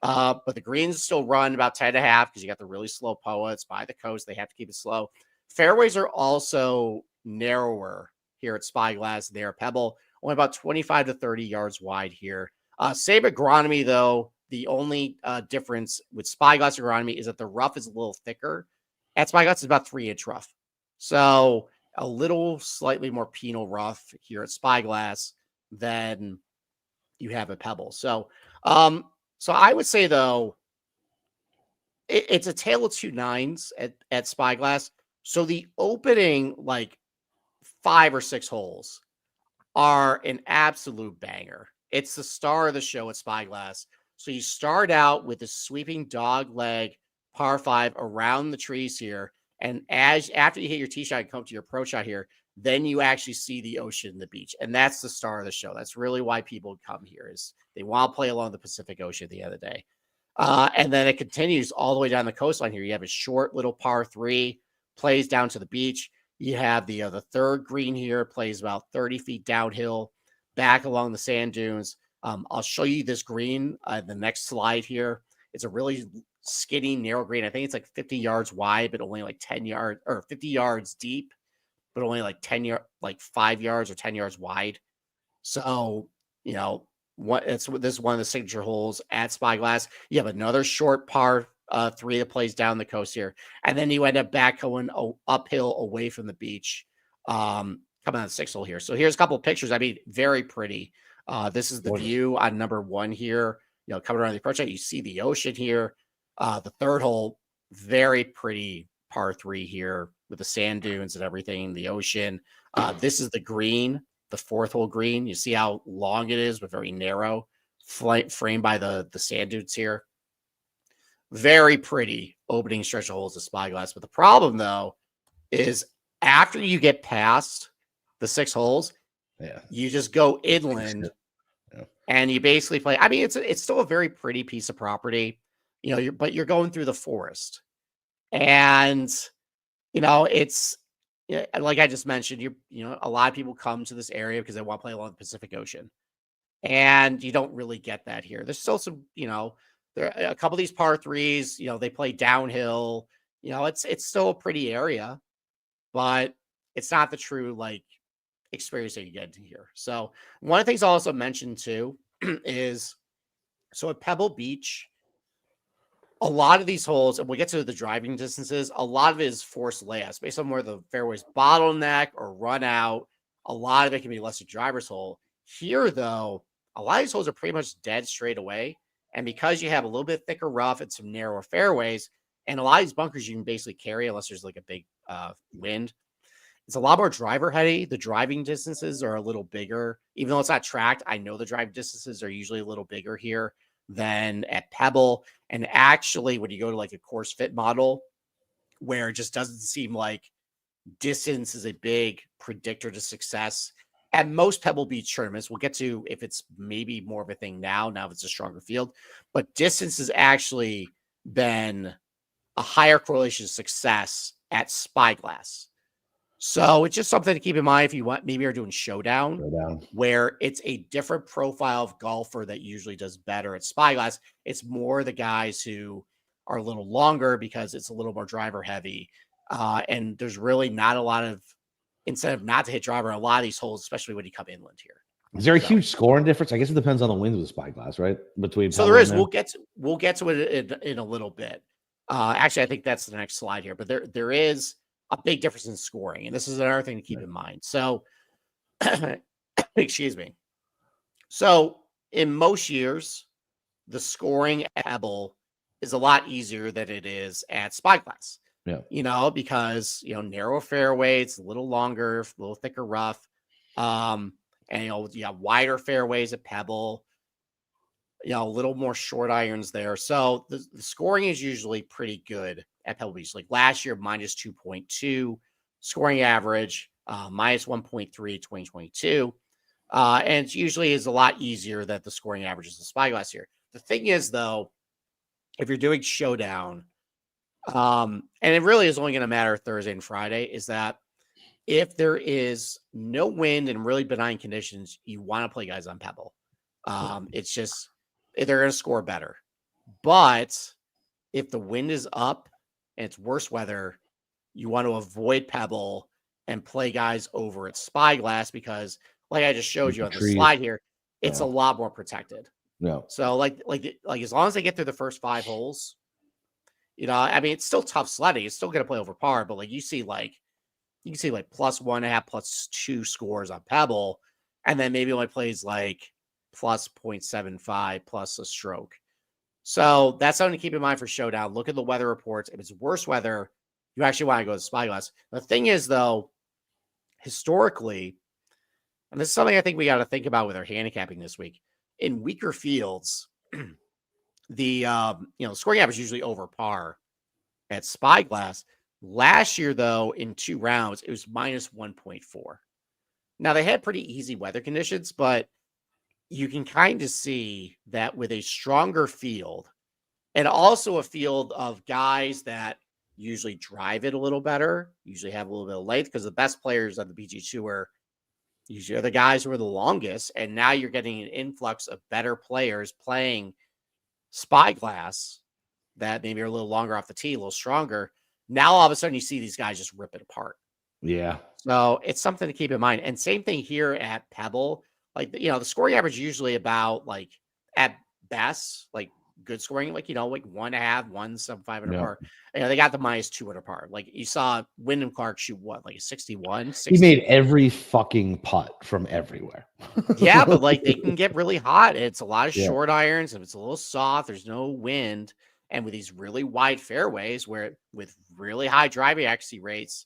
But the greens still run about 10.5 because you got the really slow POA. It's by the coast. They have to keep it slow. Fairways are also narrower here at Spyglass. They're Pebble, only about 25 to 30 yards wide here. Same agronomy, though. The only difference with Spyglass agronomy is that the rough is a little thicker. At Spyglass, it's about 3-inch rough. So a little slightly more penal rough here at Spyglass than you have at Pebble. So I would say, though, it's a tale of two nines at Spyglass. So the opening, like 5 or 6 holes, are an absolute banger. It's the star of the show at Spyglass. So you start out with a sweeping dog leg par 5 around the trees here. And after you hit your tee shot and come to your approach shot here, then you actually see the ocean and the beach. And that's the star of the show. That's really why people come here, is they want to play along the Pacific Ocean at the end of the day. And then it continues all the way down the coastline here. You have a short little par 3, plays down to the beach. You have the third green here, plays about 30 feet downhill, back along the sand dunes. I'll show you this green, the next slide here. It's a really skinny, narrow green. I think it's like 50 yards wide, but only like 10 yards, or 50 yards deep, but only like 5 yards or 10 yards wide. So, this is one of the signature holes at Spyglass. You have another short par 3 that plays down the coast here, and then you end up back going uphill away from the beach. Coming on the 6th hole here. So here's a couple of pictures. I mean, very pretty. This is the view on number 1 here. Coming around the approach, you see the ocean here. The 3rd hole, very pretty par 3 here with the sand dunes and everything, the ocean. This is the green. The 4th hole green. You see how long it is, but very narrow, framed by the sand dunes here. Very pretty opening stretch of holes of Spyglass. But the problem, though, is after you get past the 6 holes, you just go inland and you basically play. I mean, it's still a very pretty piece of property, but you're going through the forest. And, it's, like I just mentioned, a lot of people come to this area because they want to play along the Pacific Ocean, and you don't really get that here. There's still some, there a couple of these par 3s, they play downhill. It's still a pretty area, but it's not the true experience that you get here. So one of the things I also mentioned too is, so at Pebble Beach, a lot of these holes, and we'll get to the driving distances, a lot of it is forced layups based on where the fairways bottleneck or run out. A lot of it can be less a driver's hole. Here, though, a lot of these holes are pretty much dead straight away. And because you have a little bit thicker rough and some narrower fairways, and a lot of these bunkers you can basically carry unless there's like a big wind, it's a lot more driver heavy. The driving distances are a little bigger, even though it's not tracked. I know the drive distances are usually a little bigger here than at Pebble. And actually, when you go to like a course fit model, where it just doesn't seem like distance is a big predictor to success at most Pebble Beach tournaments. We'll get to if it's maybe more of a thing now if it's a stronger field, but distance has actually been a higher correlation to success at Spyglass. So it's just something to keep in mind if you want, maybe you're doing showdown, where it's a different profile of golfer that usually does better at Spyglass. It's more the guys who are a little longer because it's a little more driver heavy. And there's really not a lot of incentive not to hit driver on a lot of these holes, especially when you come inland here. Is there a huge scoring difference? I guess it depends on the winds with Spyglass, right? So there is. We'll get to it in a little bit. Actually, I think that's the next slide here. But there is a big difference in scoring, and this is another thing to keep in mind. So, excuse me. So in most years, the scoring at Pebble is a lot easier than it is at Spyglass. Yeah. Because narrow fairways, a little longer, a little thicker rough. And you have wider fairways at Pebble, a little more short irons there. So the scoring is usually pretty good at Pebble Beach. Like last year, minus 2.2 scoring average, minus 1.3 2022. And it usually is a lot easier that the scoring average is the Spyglass here. The thing is, though, if you're doing showdown, and it really is only going to matter Thursday and Friday, is that if there is no wind and really benign conditions, you want to play guys on Pebble. It's just they're going to score better. But if the wind is up and it's worse weather, you want to avoid Pebble and play guys over at Spyglass because, like I just showed you on the slide here, it's a lot more protected. No. So like as long as they get through the first 5 holes, it's still tough sledding. It's still going to play over par, but you can see plus 1.5, +2 scores on Pebble, and then maybe only plays plus 0.75 plus a stroke. So that's something to keep in mind for showdown. Look at the weather reports. If it's worse weather, you actually want to go to Spyglass. The thing is, though, historically, and this is something I think we got to think about with our handicapping this week, in weaker fields, the scoring average is usually over par at Spyglass. Last year, though, in 2 rounds, it was minus 1.4. Now, they had pretty easy weather conditions, but you can kind of see that with a stronger field and also a field of guys that usually drive it a little better, usually have a little bit of length, because the best players on the PGA Tour usually are the guys who are the longest. And now you're getting an influx of better players playing Spyglass that maybe are a little longer off the tee, a little stronger. Now, all of a sudden, you see these guys just rip it apart. Yeah. So it's something to keep in mind. And same thing here at Pebble. The scoring average is usually about, at best, good scoring, 1.5, 1.75 under par. They got the minus 2 under par. You saw Wyndham Clark shoot a 61? 60? He made every fucking putt from everywhere. Yeah, but they can get really hot. It's a lot of short irons. If it's a little soft, there's no wind. And with these really wide fairways with really high driving accuracy rates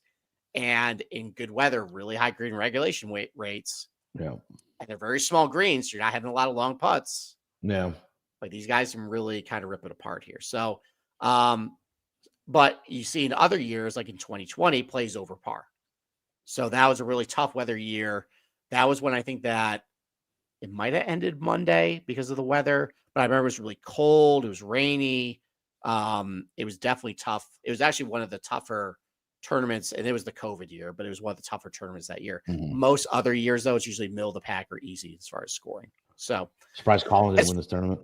and in good weather, really high green regulation rates. Yeah. And they're very small greens. So you're not having a lot of long putts. Yeah. These guys can really kind of rip it apart here. So, but you see in other years, like in 2020, plays over par. So that was a really tough weather year. That was when I think that it might have ended Monday because of the weather. But I remember it was really cold. It was rainy. It was definitely tough. It was actually one of the tougher tournaments, and it was the COVID year, but it was one of the tougher tournaments that year. Mm-hmm. Most other years, though, it's usually middle of the pack or easy as far as scoring. So surprised Colin didn't win this tournament.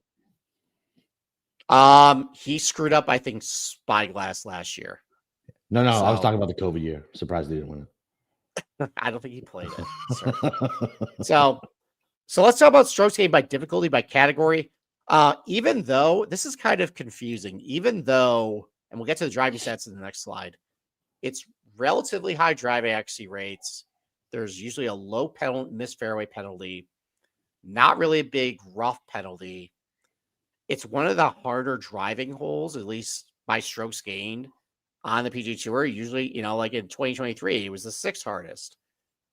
He screwed up, I think, Spyglass last year. No, I was talking about the COVID year. Surprised he didn't win it. I don't think he played it. So let's talk about strokes gained by difficulty by category. Even though this is kind of confusing, and we'll get to the driving stats in the next slide, it's relatively high driving accuracy rates. There's usually a low missed fairway penalty, not really a big rough penalty. It's one of the harder driving holes, at least by strokes gained. on the PGA Tour. Usually, like in 2023, it was the 6th hardest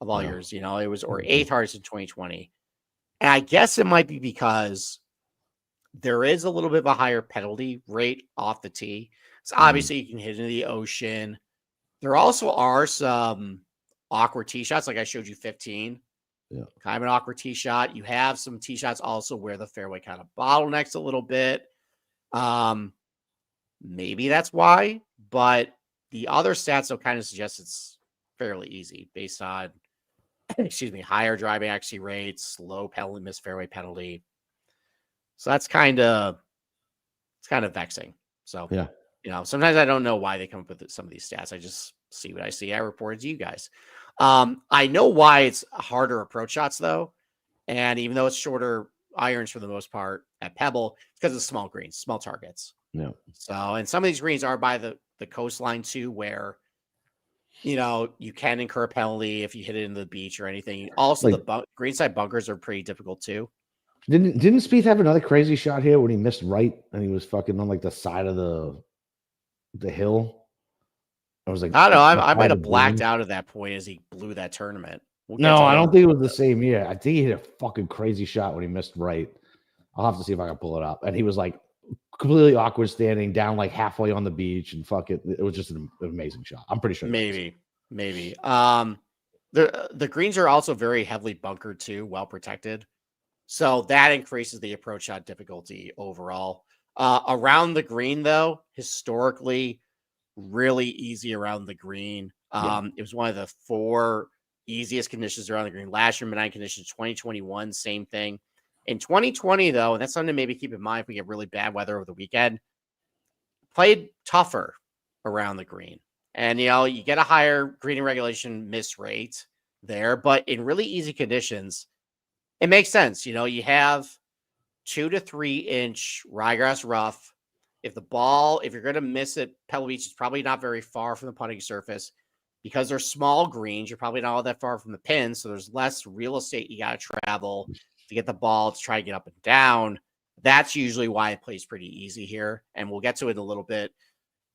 of all years. It was or 8th hardest in 2020. And I guess it might be because there is a little bit of a higher penalty rate off the tee. So obviously you can hit into the ocean. There also are some awkward tee shots, like I showed you 15. Yeah. Kind of an awkward tee shot. You have some tee shots also where the fairway kind of bottlenecks a little bit. Maybe that's why, but the other stats will kind of suggest it's fairly easy based on, higher driving accuracy rates, low penalty, missed fairway penalty. So it's kind of vexing. So, sometimes I don't know why they come up with some of these stats. I just see what I see. I report it to you guys. I know why it's harder approach shots though. And even though it's shorter irons for the most part at Pebble, it's because of small greens, small targets. Yeah. So, and some of these greens are by the coastline too, where, you can incur a penalty if you hit it in the beach or anything. Also, the greenside bunkers are pretty difficult too. Didn't Spieth have another crazy shot here when he missed right and he was fucking on like the side of the hill? I was like, I don't know. I might have blacked out at that point as he blew that tournament. No, I don't think it was the same year. I think he hit a fucking crazy shot when he missed right. I'll have to see if I can pull it up. And he was like completely awkward standing down like halfway on the beach and fuck it. It was just an amazing shot. I'm pretty sure. Maybe. The greens are also very heavily bunkered too, well protected. So that increases the approach shot difficulty overall. Around the green, though, historically, really easy around the green. It was one of the 4 easiest conditions around the green. Last year, benign conditions, 2021, same thing. In 2020, though, and that's something to maybe keep in mind if we get really bad weather over the weekend, played tougher around the green. And, you get a higher green and regulation miss rate there, but in really easy conditions, it makes sense. You have 2 to 3 inch ryegrass rough. If you're going to miss it, Pebble Beach is probably not very far from the putting surface. Because they're small greens, you're probably not all that far from the pin. So there's less real estate you got to travel to get the ball to try to get up and down. That's usually why it plays pretty easy here. And we'll get to it in a little bit.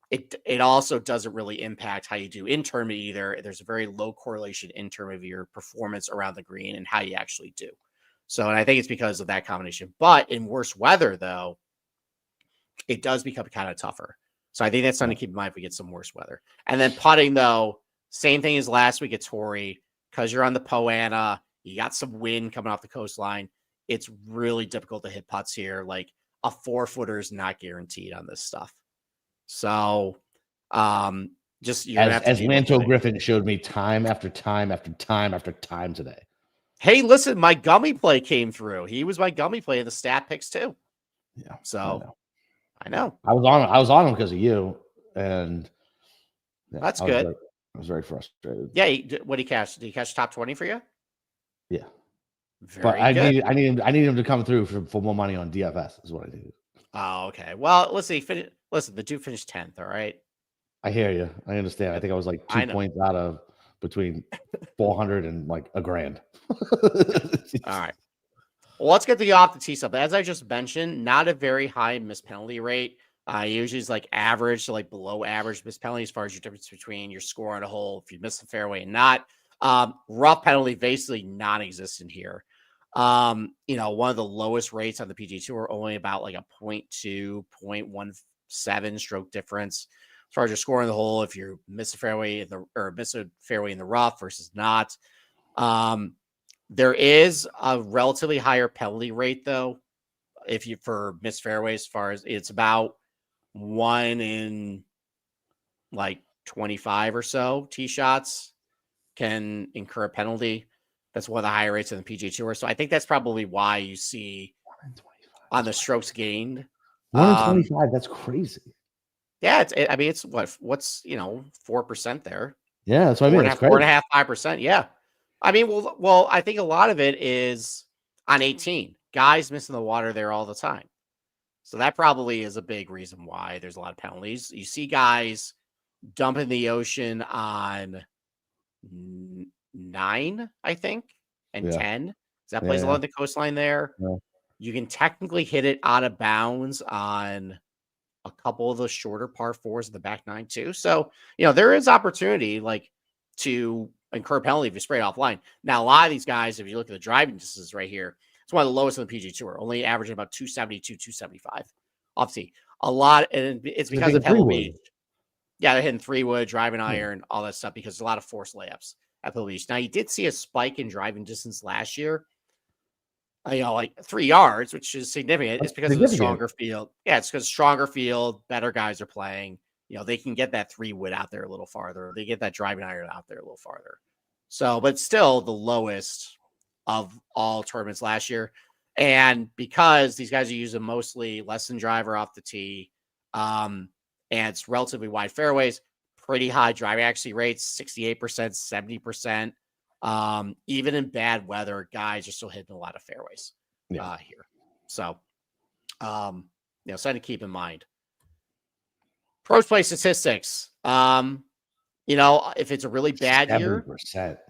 It also doesn't really impact how you do in tournament either. There's a very low correlation in terms of your performance around the green and how you actually do. So, and I think it's because of that combination. But in worse weather, though, it does become kind of tougher. So I think that's something to keep in mind if we get some worse weather. And then putting, though, same thing as last week at Torrey, because you're on the Poana, you got some wind coming off the coastline. It's really difficult to hit putts here. Like a 4-footer is not guaranteed on this stuff. So, just you're gonna have to as Lanto Griffin showed me time after time after time after time today. Hey, listen, my gummy play came through. He was my gummy play in the stat picks too. Yeah. So I know. I was on him because of you, and that's good. I was very frustrated. Yeah. What did he catch? Did he catch top 20 for you? Yeah. Very good. I need him to come through for more money on DFS is what I needed. Oh, okay. Well, let's see. Listen, the dude finished 10th. All right. I hear you. I understand. I think I was like 2 points out of between 400 and like $1,000. All right. Well, let's get the off the tee stuff. As I just mentioned, not a very high miss penalty rate. Usually it's like average to like below average miss penalty as far as your difference between your score on a hole if you miss the fairway and not. Rough penalty basically non-existent here. One of the lowest rates on the PGA Tour, only about like a 0.2, 0.17 stroke difference as far as your score on the hole if you miss a fairway miss a fairway in the rough versus not. There is a relatively higher penalty rate though, for missed fairways, as far as it's about 1 in like 25 or so tee shots can incur a penalty. That's one of the higher rates in the PGA Tour. So I think that's probably why you see on the strokes gained 1 in 25. That's crazy. Yeah, it's what's 4% there. Yeah, that's what I mean. 4.5%, 5%. Yeah, I mean, well, I think a lot of it is on 18. Guys missing the water there all the time. So that probably is a big reason why there's a lot of penalties. You see guys dumping the ocean on 9, I think, and 10. That plays along the coastline there. Yeah. You can technically hit it out of bounds on a couple of the shorter par fours in the back nine too. So, there is opportunity like to incur penalty if you spray it offline. Now, a lot of these guys, if you look at the driving distances right here, it's one of the lowest in the PGA Tour, only averaging about 272, 275 off tee. A lot, and it's because of Pebble Beach. Yeah, they're hitting 3-wood, driving iron, all that stuff because there's a lot of forced layups at Pebble Beach. Now, you did see a spike in driving distance last year, like 3 yards, which is significant. It's because of the stronger field. Yeah, it's because stronger field, better guys are playing. They can get that 3-wood out there a little farther. They get that driving iron out there a little farther. So, but still the lowest of all tournaments last year. And because these guys are using mostly less than driver off the tee, and it's relatively wide fairways, pretty high driving accuracy rates, 68%, 70%. Even in bad weather, guys are still hitting a lot of fairways here. So, something to keep in mind. Pros play statistics. If it's a really bad 7%, year,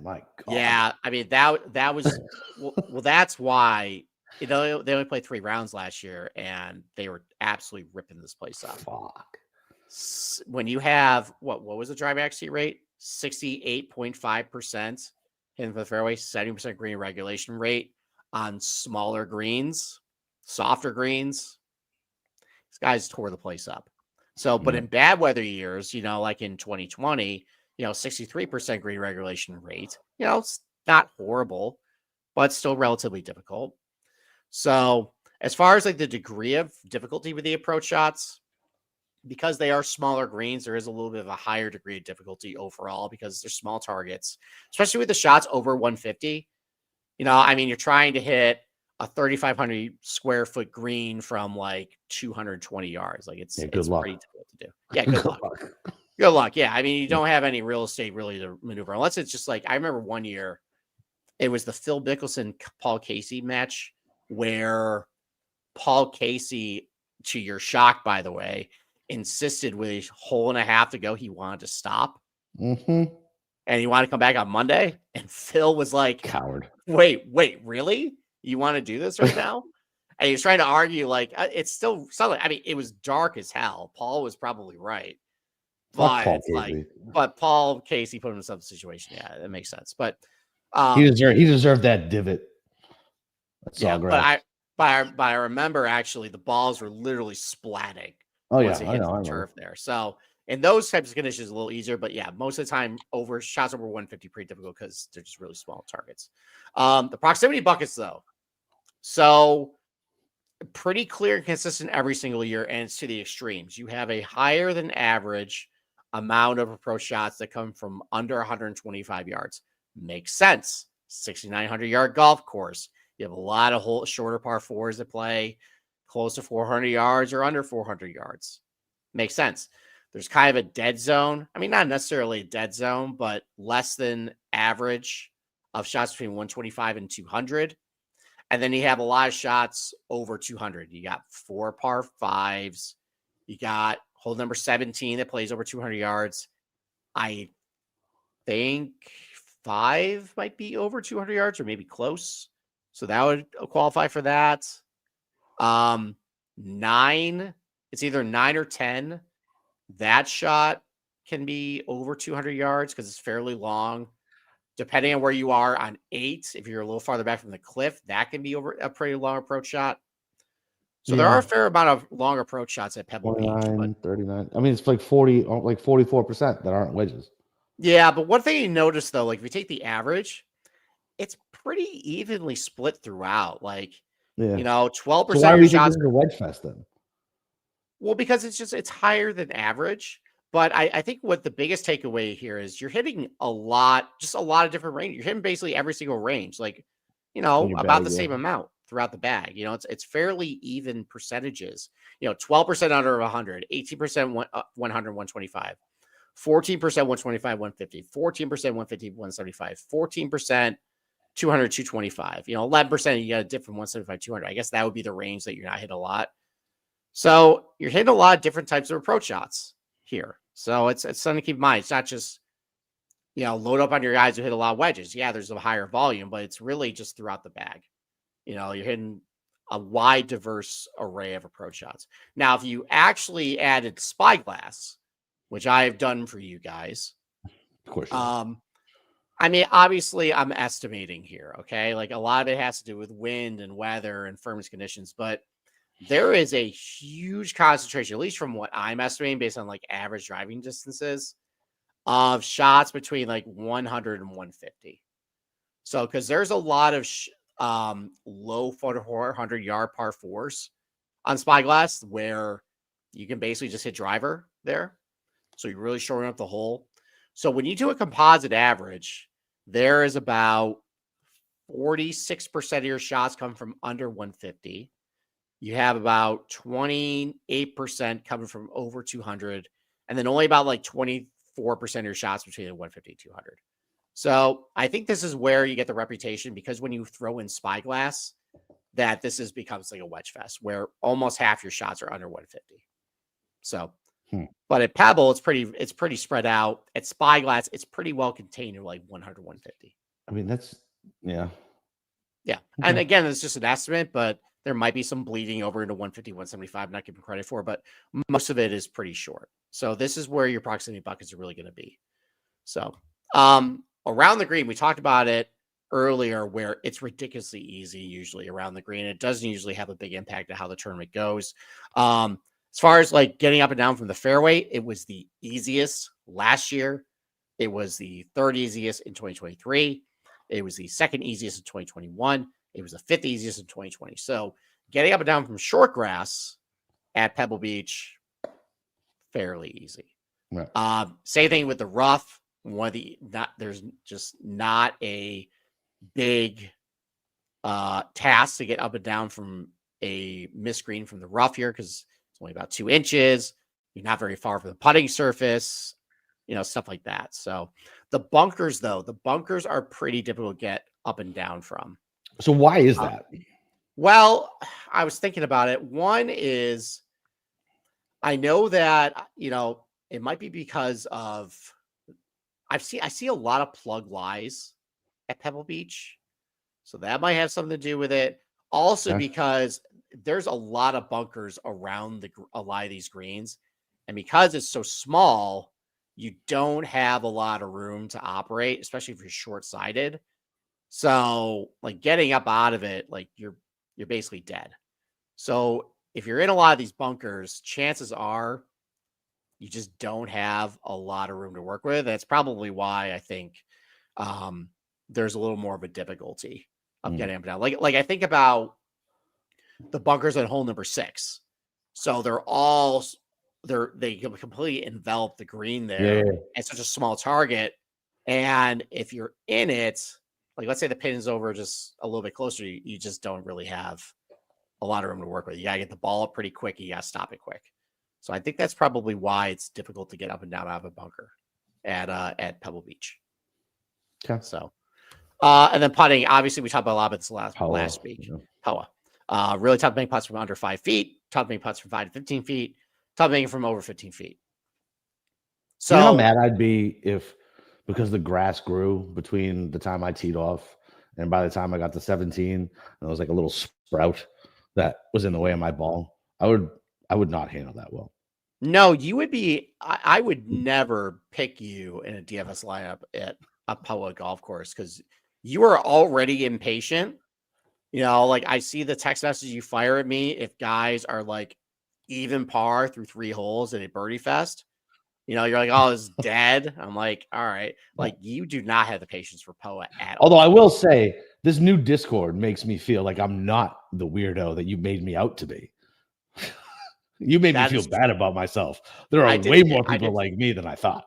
my God. Yeah, I mean that was well. That's why they only played 3 rounds last year, and they were absolutely ripping this place up. Fuck. When you have what was the driving accuracy rate? 68.5% hitting for the fairway, 70% green regulation rate on smaller greens, softer greens. These guys tore the place up. So, but in bad weather years, like in 2020, 63% green regulation rate, it's not horrible, but still relatively difficult. So as far as like the degree of difficulty with the approach shots, because they are smaller greens, there is a little bit of a higher degree of difficulty overall because they're small targets, especially with the shots over 150. You're trying to hit a 3,500 square foot green from like 220 yards. Like it's pretty difficult to do. Yeah, good luck. Good luck. Yeah, you don't have any real estate really to maneuver unless it's just like I remember one year, it was the Phil Mickelson Paul Casey match where Paul Casey, to your shock, by the way, insisted with a hole and a half to go, he wanted to stop. Mm-hmm. And he wanted to come back on Monday. And Phil was like, coward. Wait, really? You want to do this right now? And he was trying to argue like it's still something. It was dark as hell. Paul was probably right. But it's but Paul Casey put himself in a situation. Yeah, that makes sense. But he deserved that divot. That's all great. But I remember actually the balls were literally splatting. Oh yeah, I know. Turf there. So in those types of conditions, a little easier. But yeah, most of the time, shots over 150 pretty difficult because they're just really small targets. The proximity buckets though, so pretty clear and consistent every single year, and it's to the extremes. You have a higher than average amount of approach shots that come from under 125 yards. Makes sense. 6,900 yard golf course. You have a lot of shorter par fours that play close to 400 yards or under 400 yards. Makes sense. There's kind of a dead zone. Not necessarily a dead zone, but less than average of shots between 125 and 200. And then you have a lot of shots over 200. You got 4 par 5s. You got hole number 17 that plays over 200 yards. I think 5 might be over 200 yards or maybe close. So that would qualify for that. 9, it's either 9 or 10. That shot can be over 200 yards because it's fairly long. Depending on where you are on 8, if you're a little farther back from the cliff, that can be over a pretty long approach shot. So there are a fair amount of long approach shots at Pebble Beach. 39. It's like 44% that aren't wedges. Yeah, but one thing you notice though, like if you take the average, it's pretty evenly split throughout. Like, 12% so why of shots are wedge fest then? Well, because it's higher than average. But I think what the biggest takeaway here is you're hitting a lot of different range. You're hitting basically every single range, like, about the same amount throughout the bag. It's fairly even percentages. 12% under 100, 18% 100, 125, 14% 125, 150, 14% 150, 175, 14% 200, 225. 11% you got a different 175, 200. I guess that would be the range that you're not hitting a lot. So you're hitting a lot of different types of approach shots here. So it's something to keep in mind. It's not just, load up on your guys who hit a lot of wedges. Yeah, there's a higher volume, but it's really just throughout the bag. You're hitting a wide, diverse array of approach shots. Now, if you actually added Spyglass, which I have done for you guys, Of course. I mean, obviously, I'm estimating here. Okay, like a lot of it has to do with wind and weather and firmness conditions, but there is a huge concentration, at least from what I'm estimating, based on like average driving distances, of shots between like 100 and 150. So, because there's a lot of low 400-yard par fours on Spyglass where you can basically just hit driver there. So you're really shoring up the hole. So when you do a composite average, there is about 46% of your shots come from under 150. You have about 28% coming from over 200, and then only about like 24% of your shots between 150 and 200. So I think this is where you get the reputation, because when you throw in Spyglass, that this becomes like a wedge fest where almost half your shots are under 150. So, but at Pebble, it's pretty spread out. At Spyglass, it's pretty well contained to like 100, 150. I mean, that's yeah. Okay. And again, it's just an estimate, but there might be some bleeding over into 150, 175, not giving credit for, but most of it is pretty short. So this is where your proximity buckets are really going to be. So around the green, we talked about it earlier, where it's ridiculously easy usually around the green. It doesn't usually have a big impact on how the tournament goes. As far as like getting up and down from the fairway, it was the easiest last year. It was the third easiest in 2023. It was the second easiest in 2021. It was the fifth easiest in 2020. So getting up and down from short grass at Pebble Beach, fairly easy. Right. Same thing with the rough. There's just not a big task to get up and down from a missed green from the rough here, because it's only about 2 inches. You're not very far from the putting surface, stuff like that. So the bunkers are pretty difficult to get up and down from. So why is that? Well, I was thinking about it. One is, I know that, it might be because of, I see a lot of plug lies at Pebble Beach. So that might have something to do with it. Also, because there's a lot of bunkers around a lot of these greens. And because it's so small, you don't have a lot of room to operate, especially if you're short-sighted. So like getting up out of it, like you're basically dead. So if you're in a lot of these bunkers, chances are you just don't have a lot of room to work with. That's probably why I think there's a little more of a difficulty of getting up and down. Like I think about the bunkers at hole number 6. So they completely envelop the green there at such a small target. And if you're in it, like let's say the pin is over just a little bit closer, you just don't really have a lot of room to work with. You gotta get the ball up pretty quick. You gotta stop it quick. So I think that's probably why it's difficult to get up and down out of a bunker at Pebble Beach. Okay. So, and then putting, obviously we talked about a lot about this last week. POA. Really tough to make putts from under 5 feet, tough to make putts from 5 to 15 feet, tough to make from over 15 feet. So, you know how mad I'd be if, because the grass grew between the time I teed off and by the time I got to 17, and there was like a little sprout that was in the way of my ball, I would not handle that well. No, you would be. I would never pick you in a DFS lineup at a POA golf course, because you are already impatient. Like I see the text messages you fire at me if guys are like even par through 3 holes at a birdie fest. You're like, oh, it's dead. I'm like, all right. Like you do not have the patience for POA at all. Although I will say, this new Discord makes me feel like I'm not the weirdo that you made me out to be. You made me feel bad about myself. There are way more people like me than I thought.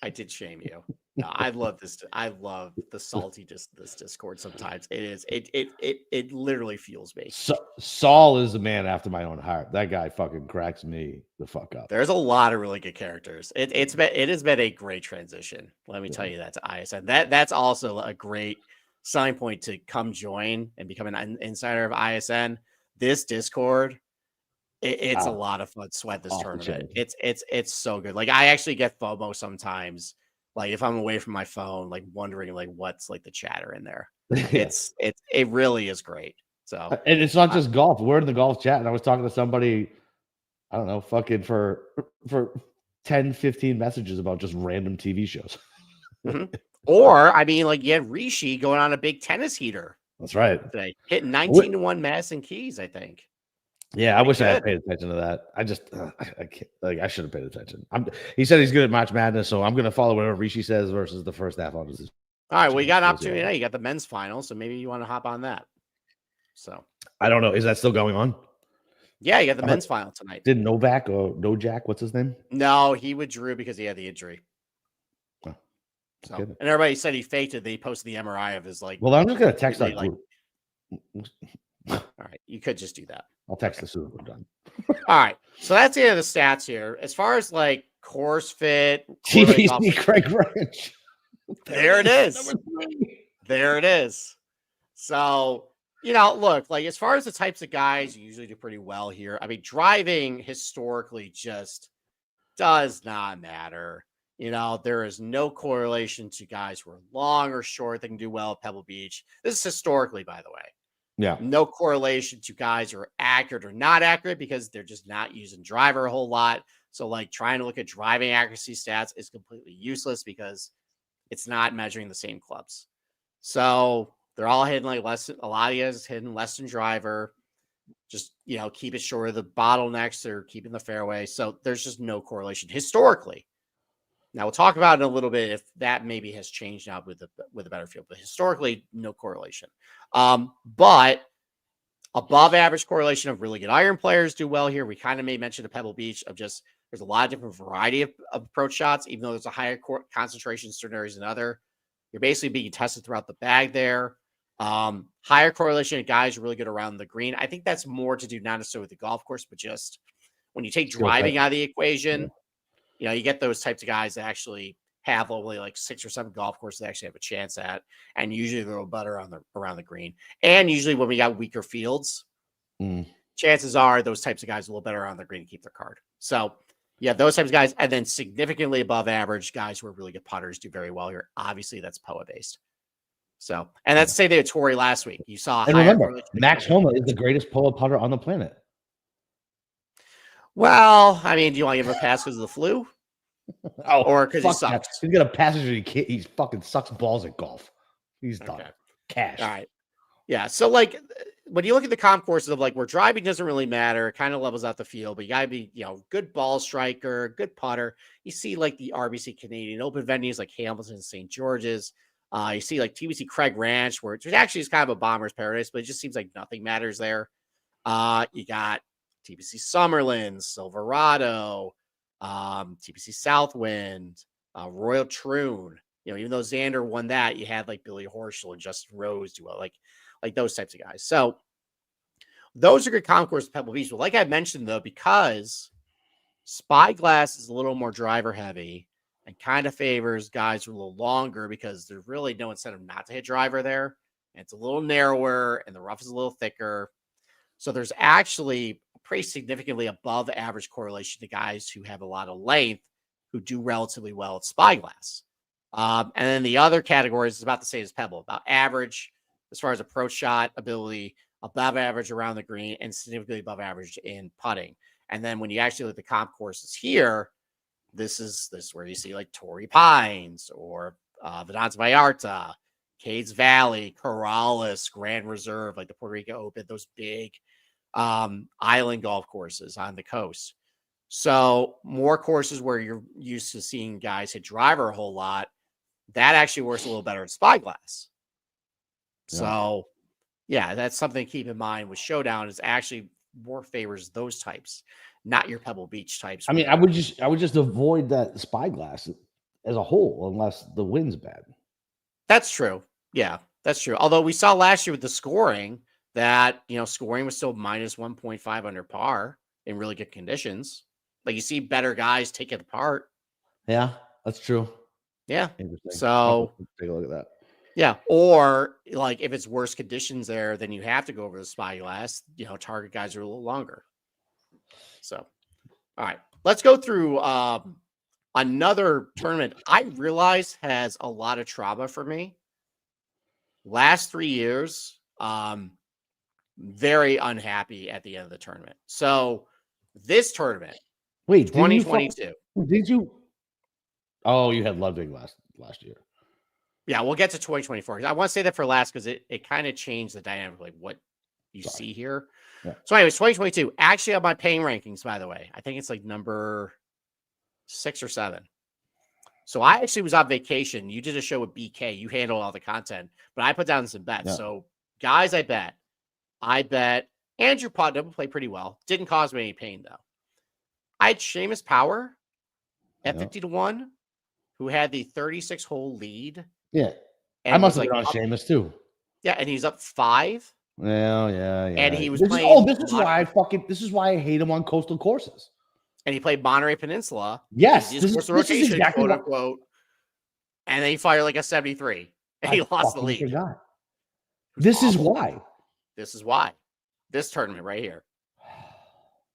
I did shame you. No, I love this. I love the salty this Discord sometimes. It is. It literally fuels me. Saul is a man after my own heart. That guy fucking cracks me the fuck up. There's a lot of really good characters. It has been a great transition. Let me tell you that, to ISN. That's also a great selling point to come join and become an insider of ISN. This Discord, it's a lot of fun. Sweat this tournament. It's so good. Like I actually get FOMO sometimes. Like if I'm away from my phone, like wondering like what's like the chatter in there. It really is great. So, and it's not just golf. We're in the golf chat, and I was talking to somebody, I don't know, fucking for 10, 15 messages about just random TV shows. Or, I mean, like you had Rishi going on a big tennis heater. That's right. Today, hitting 19-1 Madison Keys, I think. Yeah, I wish I had paid attention to that. I just, I can't, like, I should have paid attention. He said he's good at March Madness, so I'm going to follow whatever Rishi says versus the first half on his. All right, well, you got an opportunity now. You got the men's final, so maybe you want to hop on that. So I don't know. Is that still going on? Yeah, you got the men's final tonight. Did Novak, what's his name? No, he withdrew because he had the injury. Oh, so, and everybody said he faked it. They posted the MRI of his Well, I'm just going to text that group. All right, you could just do that. I'll text this soon. We're done. All right, so that's the end of the stats here. As far as like course fit, TBC Craig Ranch. There it is. There it is. So, look, like as far as the types of guys, you usually do pretty well here. I mean, driving historically just does not matter. There is no correlation to guys who are long or short that can do well at Pebble Beach. This is historically, by the way. Yeah. No correlation to guys who are accurate or not accurate because they're just not using driver a whole lot. So, like, trying to look at driving accuracy stats is completely useless because it's not measuring the same clubs. So they're all hitting like less. A lot of you guys hitting less than driver. Just, keep it short of the bottlenecks or keeping the fairway. So there's just no correlation historically. Now we'll talk about it in a little bit if that maybe has changed now with a better field, but historically, no correlation. But above average correlation of really good iron players do well here. We kind of made mention of Pebble Beach of just there's a lot of different variety of approach shots, even though there's a higher concentration in certain areas than other. You're basically being tested throughout the bag there. Higher correlation of guys are really good around the green. I think that's more to do not necessarily with the golf course, but just when you take driving out of the equation, you get those types of guys that actually have only like 6 or 7 golf courses that actually have a chance at, and usually they're a little better around the green. And usually when we got weaker fields, chances are those types of guys are a little better on the green to keep their card. So yeah, those types of guys, and then significantly above average guys who are really good putters do very well here. Obviously, that's POA based. So, and that's say they had Torrey last week. You saw, and remember, Max Homa is the greatest POA putter on the planet. Well, I mean, do you want to give him a pass because of the flu? Or because he sucks? That. He's got a passenger. He fucking sucks balls at golf. He's done. Okay. Cash. All right. Yeah. So, like, when you look at the comp courses of like where driving doesn't really matter, it kind of levels out the field, but you got to be, good ball striker, good putter. You see like the RBC Canadian Open venues like Hamilton and St. George's. You see like TBC Craig Ranch, which actually is kind of a bomber's paradise, but it just seems like nothing matters there. You got TBC Summerlin, Silverado, TBC Southwind, Royal Troon. Even though Xander won that, you had like Billy Horschel and Justin Rose do well, like those types of guys. So those are good concourse at Pebble Beach. But like I mentioned, though, because Spyglass is a little more driver heavy and kind of favors guys who are a little longer because there's really no incentive not to hit driver there. And it's a little narrower and the rough is a little thicker. So there's actually pretty significantly above average correlation to guys who have a lot of length who do relatively well at Spyglass. And then the other categories is about the same as Pebble, about average as far as approach shot ability, above average around the green, and significantly above average in putting. And then when you actually look at the comp courses here, this is where you see like Torrey Pines or Vidanta Vallarta, Cades Valley, Corrales, Grand Reserve, like the Puerto Rico Open, those big island golf courses on the coast. So more courses where you're used to seeing guys hit driver a whole lot, that actually works a little better at Spyglass. So, yeah, that's something to keep in mind with Showdown is actually more favors those types, not your Pebble Beach types. I mean, I would just avoid that Spyglass as a whole unless the wind's bad. That's true. Yeah, that's true. Although we saw last year with the scoring that, scoring was still minus 1.5 under par in really good conditions. Like you see better guys take it apart. Yeah, that's true. Yeah. Interesting. So take a look at that. Yeah. Or like if it's worse conditions there, then you have to go over the Spyglass. Target guys are a little longer. So, all right, let's go through another tournament I realize has a lot of trauma for me. Last 3 years, very unhappy at the end of the tournament. So this tournament, Wait, 2022. Did you? Oh, you had Ludwig last year. Yeah, we'll get to 2024. I want to say that for last because it kind of changed the dynamic, like what you see here. Yeah. So, anyways, 2022. Actually, on my paying rankings, by the way, I think it's like number 6 or 7. So I actually was on vacation. You did a show with BK. You handled all the content, but I put down some bets. Yeah. So, guys, I bet Andrew Putnam played pretty well. Didn't cause me any pain though. I had Seamus Power at 50-1, who had the 36-hole lead. Yeah, and I must have was been on Seamus too. Yeah, and he's up 5. Yeah. And he was This playing. is why I hate him on coastal courses. And he played Monterey Peninsula. Yes, this is rotation, exactly quote unquote. And then he fired like a 73, and he lost the lead. This is why. This is why. This tournament right here.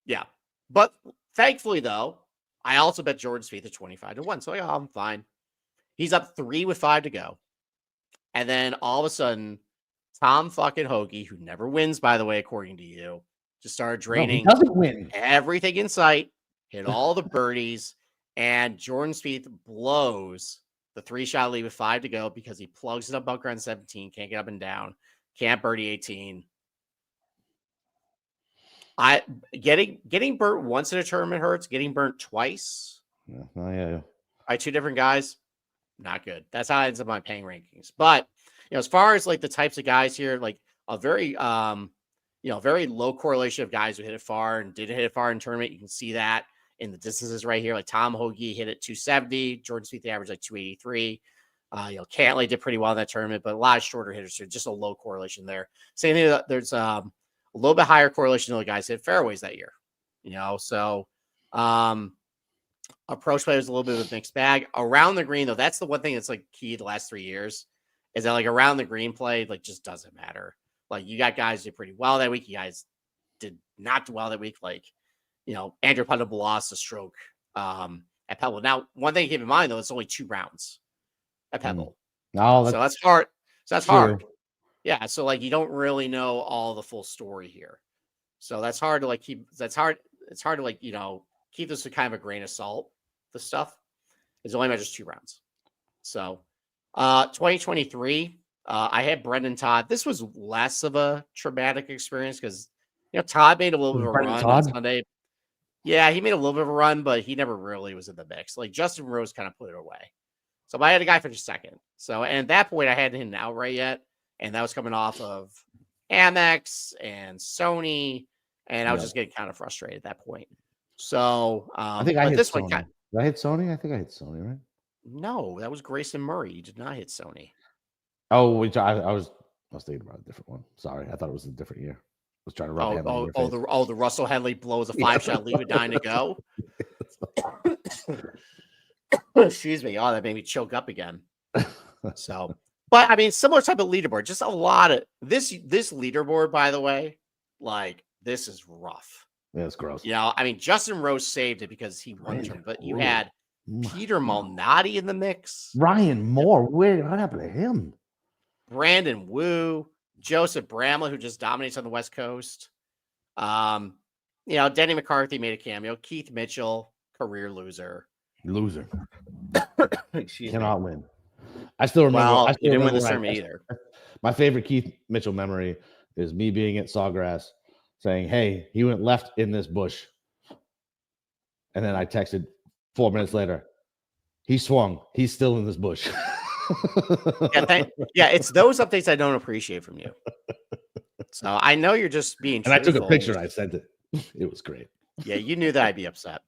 Yeah, but thankfully though, I also bet Jordan Spieth at 25-1. So I'm fine. He's up 3 with 5 to go, and then all of a sudden, Tom fucking Hoagie, who never wins, by the way, according to you, just started draining everything in sight, hit all the birdies, and Jordan Spieth blows the 3-shot lead with 5 to go because he plugs it up bunker on 17, can't get up and down, can't birdie 18. Getting burnt once in a tournament hurts. Getting burnt twice yeah. by 2 different guys, not good. That's how it ends up my paying rankings. But as far as like the types of guys here, like a very very low correlation of guys who hit it far and didn't hit it far in tournament. You can see that in the distances right here. Like Tom Hoagie hit it 270, Jordan Spieth averaged like 283. Cantlay did pretty well in that tournament, but a lot of shorter hitters, so just a low correlation there. Same thing. There's a little bit higher correlation to the guys hit fairways that year. So approach play was a little bit of a mixed bag. Around the green, though, that's the one thing that's like key the last 3 years is that like around the green play, like just doesn't matter. Like you got guys who did pretty well that week. You guys did not do well that week. Like, Andrew Putnam lost a stroke at Pebble. Now, one thing to keep in mind, though, it's only 2 rounds at Pebble. No, so that's hard. So that's hard. Yeah. So like you don't really know all the full story here. So that's hard to like keep. That's hard. It's hard to like, keep this with kind of a grain of salt. The stuff is only measures 2 rounds. So 2023, I had Brendan Todd. This was less of a traumatic experience because Todd made a little bit of a run on Sunday. Yeah, he made a little bit of a run, but he never really was in the mix. Like Justin Rose kind of put it away. So I had a guy finish second. So and at that point, I hadn't hit an outright yet, and that was coming off of Amex and Sony, and I was just getting kind of frustrated at that point. So I think I hit this Sony. Did I hit Sony? I think I hit Sony, right? No, that was Grayson Murray. You did not hit Sony. Oh, I was thinking about a different one. Sorry, I thought it was a different year. I was trying to rub the Russell Henley blows a 5-shot lead with 9 to go. Excuse me. Oh, that made me choke up again. So, but I mean, similar type of leaderboard. Just a lot of this leaderboard, by the way. Like this is rough. Yeah, it's gross. I mean, Justin Rose saved it because he won the tournament, but you had Peter Malnati in the mix. Ryan Moore, what happened to him? Brandon Wu, Joseph Bramlett, who just dominates on the West Coast. Denny McCarthy made a cameo. Keith Mitchell, career loser. Cannot win. I still remember. Well, you didn't win this tournament either. My favorite Keith Mitchell memory is me being at Sawgrass saying, "Hey, he went left in this bush," and then I texted 4 minutes later, "He swung. He's still in this bush." It's those updates I don't appreciate from you. So I know you're just being truthful. And I took a picture and I sent it. It was great. Yeah, you knew that I'd be upset.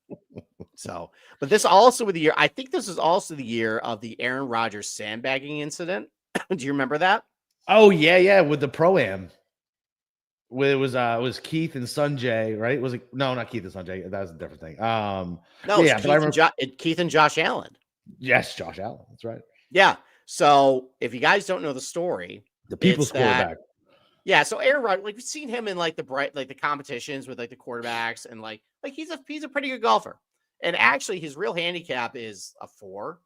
So, but this also with the year, I think this is also the year of the Aaron Rodgers sandbagging incident. Do you remember that? Oh, yeah, with the Pro-Am. It was Keith and Sanjay, right? Was it? No, not Keith and Sanjay. That was a different thing. No, Keith and Josh Allen. Yes, Josh Allen. That's right. Yeah. So if you guys don't know the story, the people's quarterback. Yeah. So Aaron Rodgers, like we've seen him in like the competitions with like the quarterbacks, and like he's a pretty good golfer. And actually, his real handicap is a 4.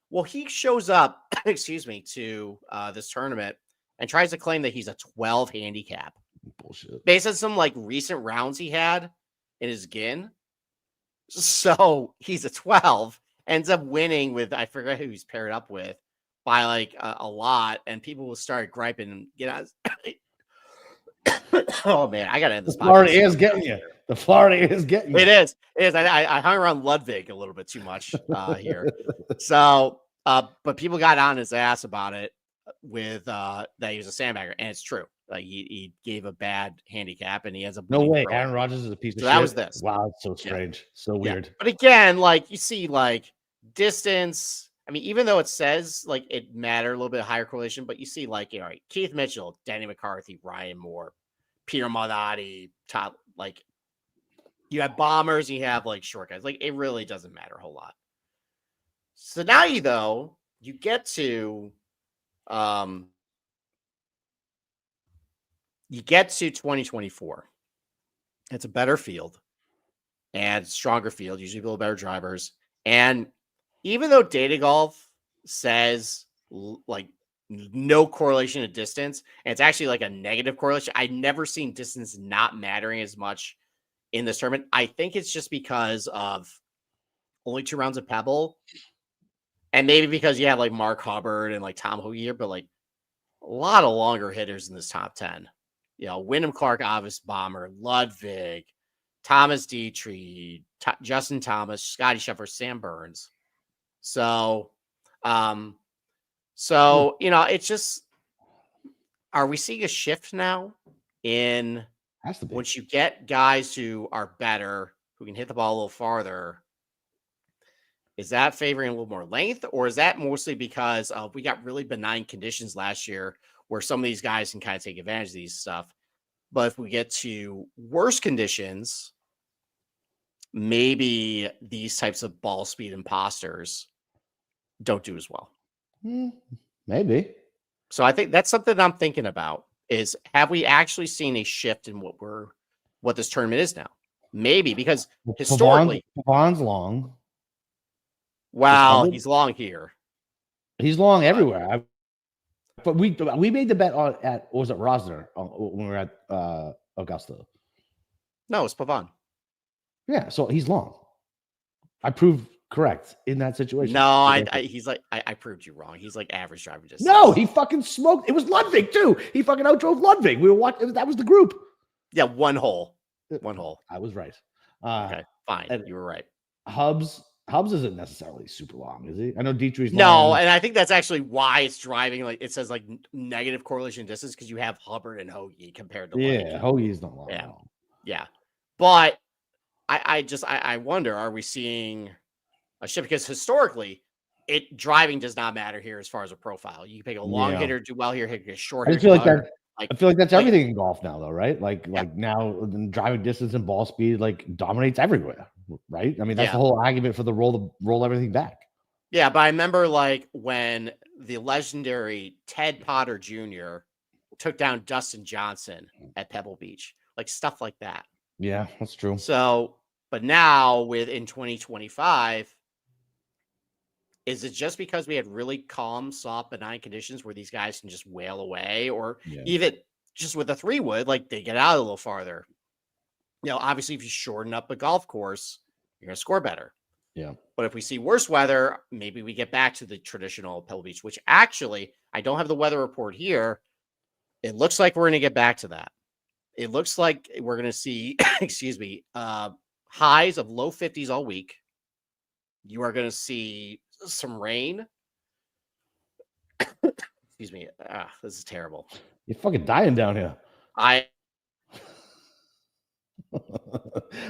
Well, he shows up, to this tournament and tries to claim that he's a 12 handicap. Bullshit. Based on some like recent rounds he had in his gin. So he's a 12, ends up winning with, I forget who he's paired up with, by like a lot, and people will start griping and get out. Oh man, I gotta end this. The Florida is getting you. The Florida is getting you. It is. I hung around Ludwig a little bit too much here. So, but people got on his ass about it with that he was a sandbagger, and it's true. Like he gave a bad handicap, and he ends up. No way. Pro-Am. Aaron Rodgers is a piece of shit. That was this. Wow, it's so strange. So weird. But again, like you see, like distance. I mean, even though it says like it mattered a little bit higher correlation, but you see, like, all right, Keith Mitchell, Danny McCarthy, Ryan Moore, Peter Malnati, top, like you have bombers, you have like short guys. Like it really doesn't matter a whole lot. So now you get to 2024. It's a better field and stronger field, usually people better drivers. And even though data golf says like no correlation to distance, and it's actually like a negative correlation, I've never seen distance not mattering as much in this tournament. I think it's just because of only 2 rounds of Pebble, and maybe because you have like Mark Hubbard and like Tom Hoagie here, but like a lot of longer hitters in this top 10. You know, Wyndham Clark, Avis Bomber, Ludwig, Thomas Dietrich, Justin Thomas, Scotty Scheffler, Sam Burns. So, you know, it's just, are we seeing a shift now in once you get guys who are better, who can hit the ball a little farther? Is that favoring a little more length, or is that mostly because we got really benign conditions last year where some of these guys can kind of take advantage of these stuff? But if we get to worse conditions, maybe these types of ball speed imposters don't do as well. Maybe. So I think that's something I'm thinking about is, have we actually seen a shift in what this tournament is now? Maybe, because historically Pavon's long. Wow, he's long here. He's long everywhere. But we made the bet at, or was it Rosner when we were at Augusta? No, it's Pavon. Yeah, so he's long. I proved correct in that situation. No, he's like, I proved you wrong. He's like average driver distance. No, he fucking smoked. It was Ludwig too. He fucking outdrove Ludwig. We were watching. That was the group. Yeah, one hole. I was right. Okay, fine. You were right. Hubs isn't necessarily super long, is he? I know Dietrich's long. No, and I think that's actually why it's driving. Like it says, like negative correlation distance, because you have Hubbard and Hoagie compared to Hoagie's not long. Yeah. But I wonder, are we seeing a shift? Because historically, driving does not matter here as far as a profile. You can pick a long hitter, do well here, hit a short hitter. I feel like that's everything in golf now, though, right? Like now, driving distance and ball speed dominates everywhere, right? I mean, that's the whole argument for the roll everything back. Yeah, but I remember when the legendary Ted Potter Jr. took down Dustin Johnson at Pebble Beach, like stuff like that. Yeah, that's true. So, but now in 2025, is it just because we had really calm, soft, benign conditions where these guys can just wail away, or even just with a 3-wood, like they get out a little farther? You know, obviously, if you shorten up a golf course, you're going to score better. Yeah. But if we see worse weather, maybe we get back to the traditional Pebble Beach, which actually, I don't have the weather report here. It looks like we're going to get back to that. It looks like we're going to see, highs of low 50s all week. You are going to see some rain. Excuse me. This is terrible. You're fucking dying down here. I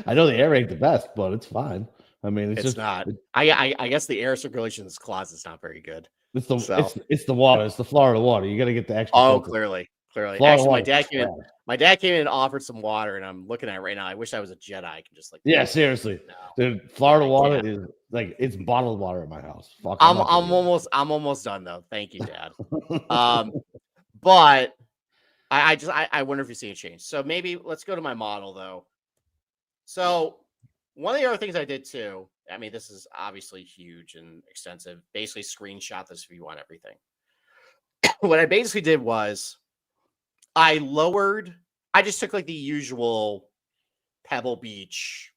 know the air ain't the best, but it's fine. I mean, it's just not. I guess the air circulation in this closet is not very good. It's the water. It's the Florida water. You got to get the extra. Oh, clearly. Actually, my dad came in and offered some water, and I'm looking at it right now. I wish I was a Jedi. I can just seriously, dude. Florida water is like, it's bottled water at my house. Fuck, I'm almost done though. Thank you, Dad. But I wonder if you see a change. So maybe let's go to my model though. So one of the other things I did too, I mean, this is obviously huge and extensive. Basically, screenshot this if you want everything. what I basically did was I just took like the usual Pebble Beach,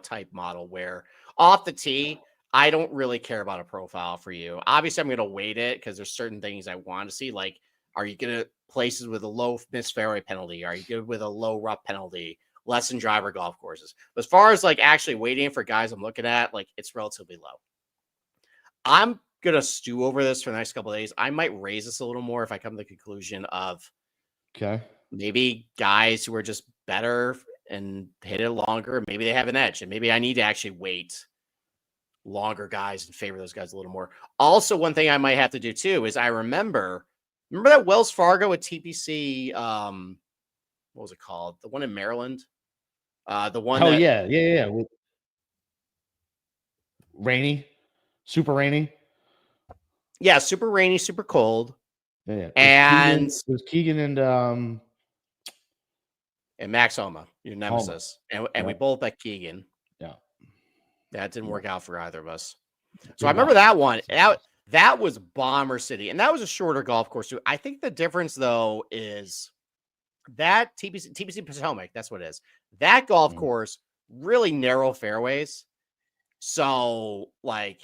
type model where off the tee, I don't really care about a profile for you. Obviously, I'm going to weight it because there's certain things I want to see. Like, are you going to places with a low missed fairway penalty? Are you good with a low rough penalty? Less than driver golf courses. But as far as like actually waiting for guys I'm looking at, like it's relatively low. I'm going to stew over this for the next couple of days. I might raise this a little more if I come to the conclusion of maybe guys who are just better and hit it longer. Maybe they have an edge, and maybe I need to actually wait longer guys and favor those guys a little more. Also, one thing I might have to do too is I remember that Wells Fargo at TPC. What was it called? The one in Maryland. The one. Oh yeah. Rainy, super rainy. Yeah, super rainy, super cold. Yeah. And it was Keegan and Max Homa, your nemesis. And we both bet Keegan. Yeah. That didn't work out for either of us. So I remember that one. That was Bomber City. And that was a shorter golf course too. I think the difference though is that TPC Potomac, that's what it is. That golf course, really narrow fairways. So like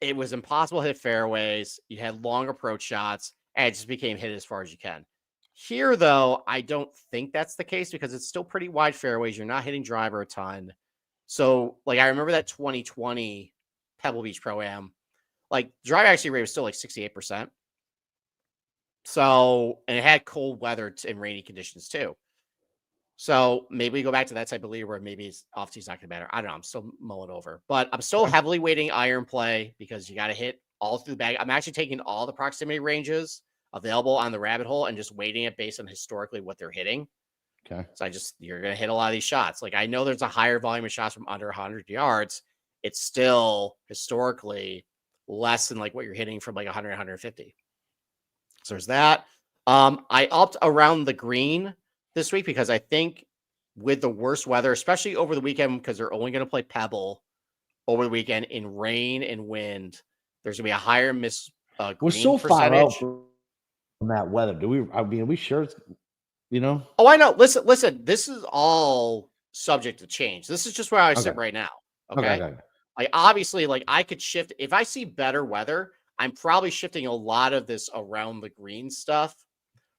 it was impossible to hit fairways. You had long approach shots, and it just became hit as far as you can. Here, though, I don't think that's the case because it's still pretty wide fairways. You're not hitting driver a ton. So, like, I remember that 2020 Pebble Beach Pro-Am. Like, driver accuracy rate was still like 68%. So, and it had cold weather and rainy conditions too. So maybe we go back to that type of leader where maybe it's off tee's not going to matter. I don't know. I'm still mulling over, but I'm still heavily weighting iron play because you got to hit all through the bag. I'm actually taking all the proximity ranges available on the rabbit hole and just weighting it based on historically what they're hitting. Okay. So you're going to hit a lot of these shots. Like I know there's a higher volume of shots from under 100 yards. It's still historically less than like what you're hitting from like 100, 150. So there's that. I upped around the green this week because I think with the worst weather, especially over the weekend, because they're only going to play Pebble over the weekend in rain and wind, there's going to be a higher miss. We're so far out from that weather. Are we sure it's, Oh, I know. Listen, this is all subject to change. This is just where I sit right now. Okay. Like obviously, like I could shift if I see better weather. I'm probably shifting a lot of this around the green stuff.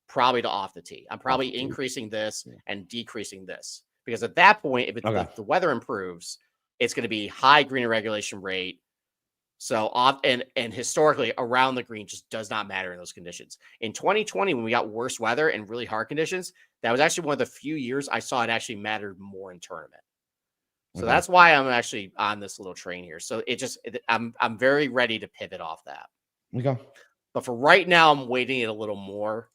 Probably to off the tee. I'm probably increasing this and decreasing this because at that point, if the weather improves, it's going to be high green regulation rate. So off and historically around the green just does not matter in those conditions. In 2020, when we got worse weather and really hard conditions, that was actually one of the few years I saw it actually mattered more in tournament. So that's why I'm actually on this little train here. So I'm very ready to pivot off that. Okay. But for right now, I'm waiting it a little more.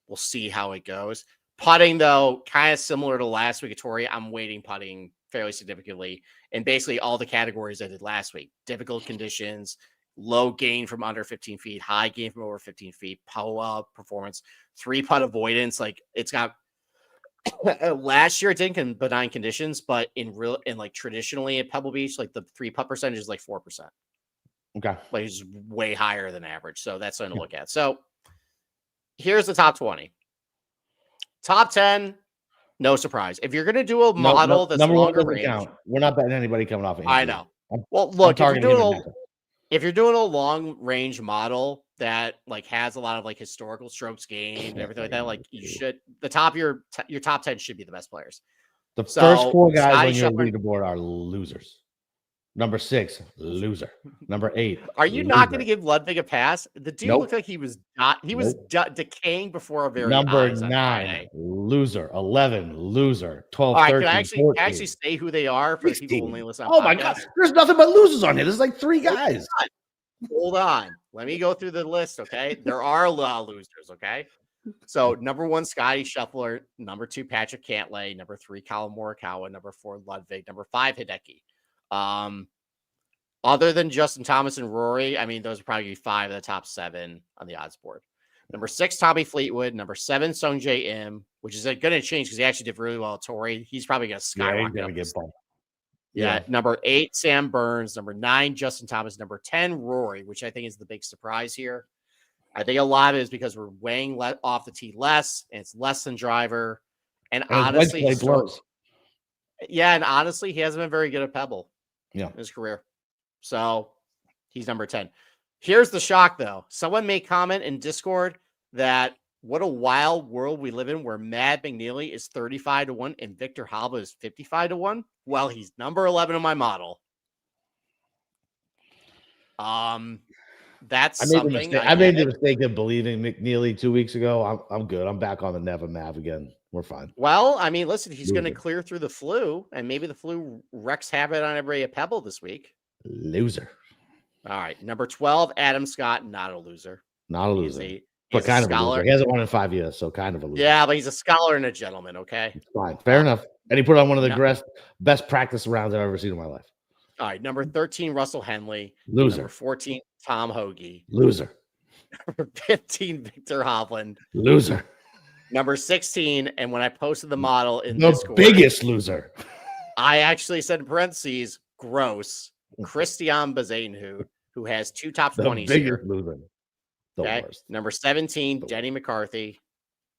We'll see how it goes. Putting, though, kind of similar to last week at Torrey, I'm weighting putting fairly significantly in basically all the categories I did last week. Difficult conditions, low gain from under 15 feet, high gain from over 15 feet, POA performance, 3-putt avoidance. Like it's got last year it didn't in benign conditions, but in like traditionally at Pebble Beach, like the 3-putt percentage is like 4%. Okay. Like it's way higher than average. So that's something to look at. So here's the top 20. Top 10, no surprise. If you're going to do a model that's longer range, count. We're not betting anybody coming off. I know. Well, look, if you're doing a long range model that like has a lot of like historical strokes gained and everything like that, like you should the top your top 10 should be the best players. The first 4 guys on your leaderboard are losers. Number 6, loser. Number 8. Are you not going to give Ludwig a pass? The dude looked like he was decaying before a very Number 9, loser. 11, loser. 12, all right, 13, can I actually say who they are for 16. The people who only listen on Oh my God, there's nothing but losers on here. There's like 3 guys. Hold on. Let me go through the list, okay? There are a lot of losers, okay? So number 1, Scotty Scheffler. Number 2, Patrick Cantlay. Number 3, Colin Morikawa. Number 4, Ludwig. Number 5, Hideki. Other than Justin Thomas and Rory, I mean, those are probably 5 of the top 7 on the odds board. Number 6, Tommy Fleetwood. Number 7, Sungjae Im, which is going to change because he actually did really well at Torrey. He's probably going to skyrocket. Yeah, he's going to get bumped. Yeah. Number 8, Sam Burns. Number 9, Justin Thomas. Number 10, Rory, which I think is the big surprise here. I think a lot of it is because we're weighing off the tee less, and it's less than driver. And honestly, and honestly, he hasn't been very good at Pebble in his career. So he's number 10. Here's the shock, though. Someone may comment in Discord that what a wild world we live in where Matt McNeely is 35-1 and Victor Halba is 55-1. Well, he's number 11 in my model. That's something. I made the mistake of believing McNeely 2 weeks ago. I'm good. I'm back on the Never Mav again. We're fine. Well, I mean, listen, he's going to clear through the flu, and maybe the flu wreaks havoc on everybody at Pebble this week. Loser. All right, number 12, Adam Scott, not a loser. Not a loser. But kind of a loser. He hasn't won in 5 years, so kind of a loser. Yeah, but he's a scholar and a gentleman, okay? It's fine. Fair enough. And he put on one of the best practice rounds I've ever seen in my life. All right, number 13, Russell Henley. Loser. Number 14, Tom Hoagie. Loser. Number 15, Victor Hovland. Loser. Number 16, and when I posted the model in the Discord, biggest loser. I actually said in parentheses, gross, Christian Bezainhout, who has 2 top 20s here. Loser. Okay. Number 17, Denny McCarthy.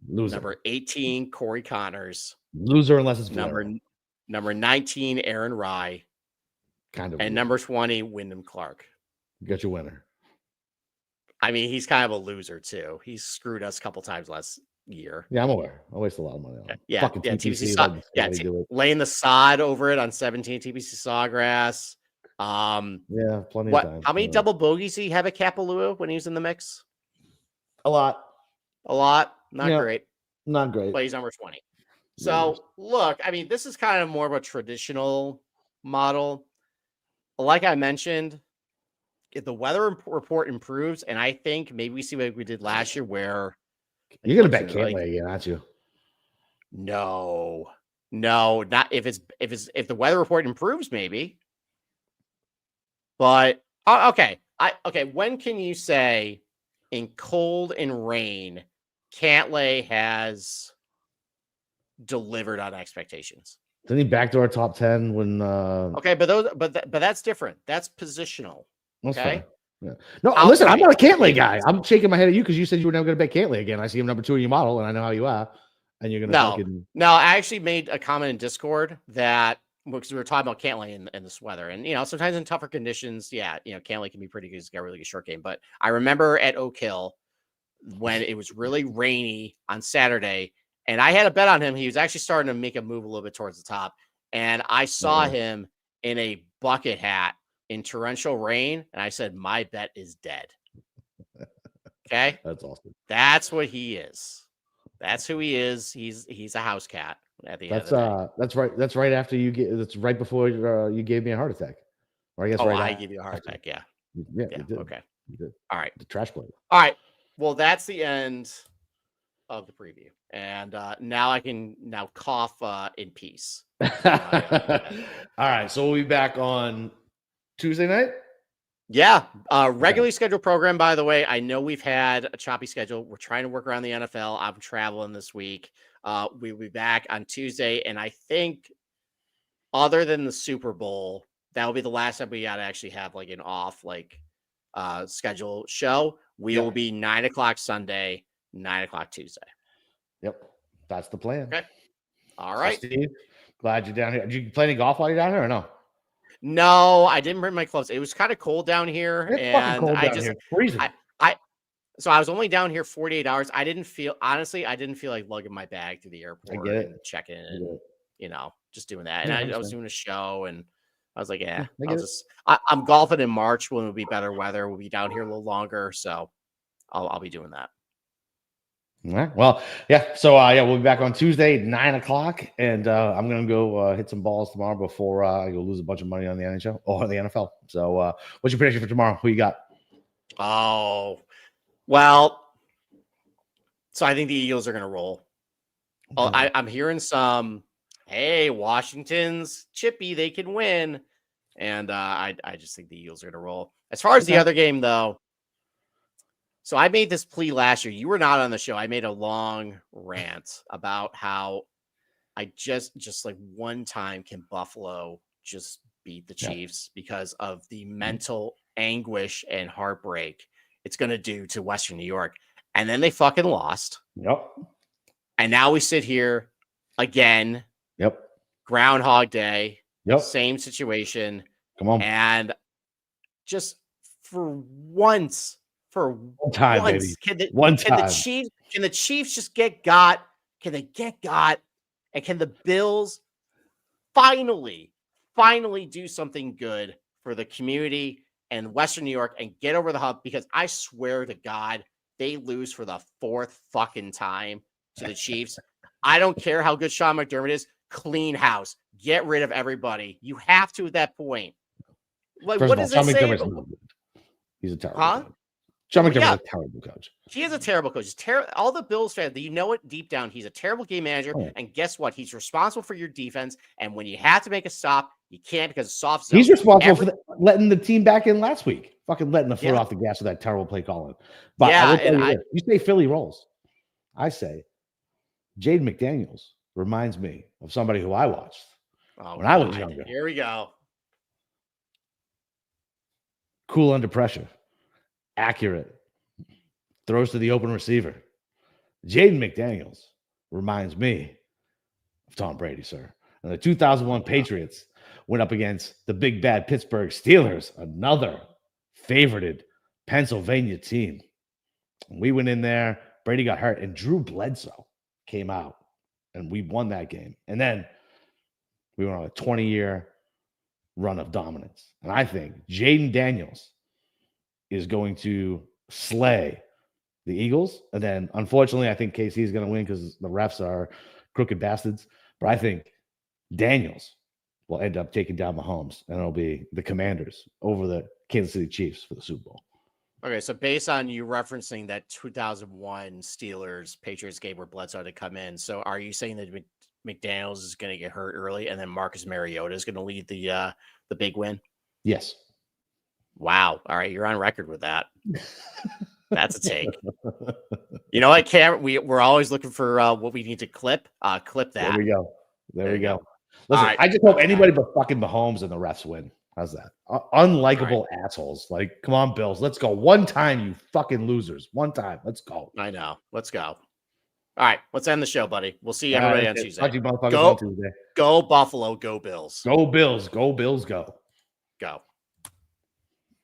Loser. Number 18, Corey Connors. Loser unless it's number 19, Aaron Rye. Kind of. And number 20, Wyndham Clark. You got your winner. I mean, he's kind of a loser too. He's screwed us a couple times last year. Yeah, I'm aware. I waste a lot of money on it. Yeah, fucking TPC sod. Yeah, laying the sod over it on 17 TPC Sawgrass. Yeah, plenty of times. How many double bogeys did he have at Kapalua when he was in the mix? A lot. Not great. Not great. But he's number 20. So look, I mean, this is kind of more of a traditional model. Like I mentioned, if the weather report improves, and I think maybe we see what we did last year, where you're gonna bet Cantlay again, aren't you? No, not if the weather report improves, maybe. But okay, when can you say in cold and rain, Cantlay has delivered on expectations? Didn't he backdoor top 10 when? Okay, but that's different. That's positional. Okay. Yeah. No, listen, I'm not a Cantlay guy. I'm shaking my head at you because you said you were never going to bet Cantlay again. I see him number 2 in your model, and I know how you are. And you're going to No, I actually made a comment in Discord that because we were talking about Cantlay in this weather, and sometimes in tougher conditions, Cantlay can be pretty good. He's got a really good short game. But I remember at Oak Hill when it was really rainy on Saturday. And I had a bet on him. He was actually starting to make a move a little bit towards the top. And I saw him in a bucket hat in torrential rain. And I said, my bet is dead. Okay. That's awesome. That's what he is. That's who he is. He's a house cat at the end of the day. That's right. That's right after that's right before you gave me a heart attack. Or I guess I gave you a heart attack. Yeah. Yeah. You did. Okay. You did. All right. The trash plate. All right. Well, that's the end of the preview. And now I can cough in peace. All right. So we'll be back on Tuesday night. Yeah. Regularly scheduled program, by the way. I know we've had a choppy schedule. We're trying to work around the NFL. I'm traveling this week. We'll be back on Tuesday. And I think other than the Super Bowl, that will be the last time we got to actually have like an off schedule show. We will be 9:00 Sunday, 9:00 Tuesday. Yep. That's the plan. Okay. All right. So Steve, glad you're down here. Did you play any golf while you're down here or no? No, I didn't bring my clubs. It was kind of cold down here. It's fucking cold down here. Freezing. So I was only down here 48 hours. I didn't feel like lugging my bag through the airport and checking in and, just doing that. And I was doing a show and I was like, I'm golfing in March when it'll be better weather. We'll be down here a little longer. So I'll be doing that. All right. Well, yeah. So, we'll be back on Tuesday, 9:00, and I'm gonna go hit some balls tomorrow before I go lose a bunch of money on the NHL or the NFL. So, what's your prediction for tomorrow? Who you got? Oh, well. So I think the Eagles are gonna roll. Okay. I'm hearing some. Hey, Washington's chippy, they can win, and I just think the Eagles are gonna roll. As far as the other game, though. So I made this plea last year. You were not on the show. I made a long rant about how I just like one time can Buffalo just beat the Chiefs because of the mental anguish and heartbreak it's going to do to Western New York. And then they fucking lost. Yep. And now we sit here again. Yep. Groundhog Day. Yep. Same situation. Come on. And just for once, one time, baby. Can the Chiefs just get got? Can they get got? And can the Bills finally do something good for the community and Western New York and get over the hump? Because I swear to God, they lose for the fourth fucking time to the Chiefs. I don't care how good Sean McDermott is. Clean house. Get rid of everybody. You have to at that point. Like, what does it say? He's a terrible coach. Sean McDermott's a terrible coach. He is a terrible coach. All the Bills fans, you know it deep down. He's a terrible game manager. Oh. And guess what? He's responsible for your defense. And when you have to make a stop, you can't because of soft zone. He's responsible for letting the team back in last week. Fucking letting the foot off the gas with that terrible play calling. But you say Philly rolls. I say Jaden McDaniels reminds me of somebody who I watched when I was younger. Here we go. Cool under pressure. Accurate. Throws to the open receiver. Jaden McDaniels reminds me of Tom Brady, sir. And the 2001 Patriots went up against the big bad Pittsburgh Steelers, another favorited Pennsylvania team. We went in there. Brady got hurt, and Drew Bledsoe came out, and we won that game. And then we went on a 20-year run of dominance. And I think Jaden Daniels is going to slay the Eagles. And then, unfortunately, I think KC is going to win because the refs are crooked bastards. But I think Daniels will end up taking down Mahomes, and it'll be the Commanders over the Kansas City Chiefs for the Super Bowl. Okay, so based on you referencing that 2001 Steelers-Patriots game where Bledsoe had to come in, so are you saying that McDaniels is going to get hurt early and then Marcus Mariota is going to lead the big win? Yes. Wow. All right, you're on record with that. That's a take. You know what, Cam? We're always looking for what we need to clip. Clip that. There we go. Listen, right. I just hope anybody but fucking Mahomes and the refs win. How's that? Unlikable assholes. Like, come on, Bills. Let's go. One time, you fucking losers. One time. Let's go. I know. Let's go. All right. Let's end the show, buddy. We'll see everybody on Tuesday. Go Buffalo. Go Bills. Go Bills. Go Bills. Go. Go.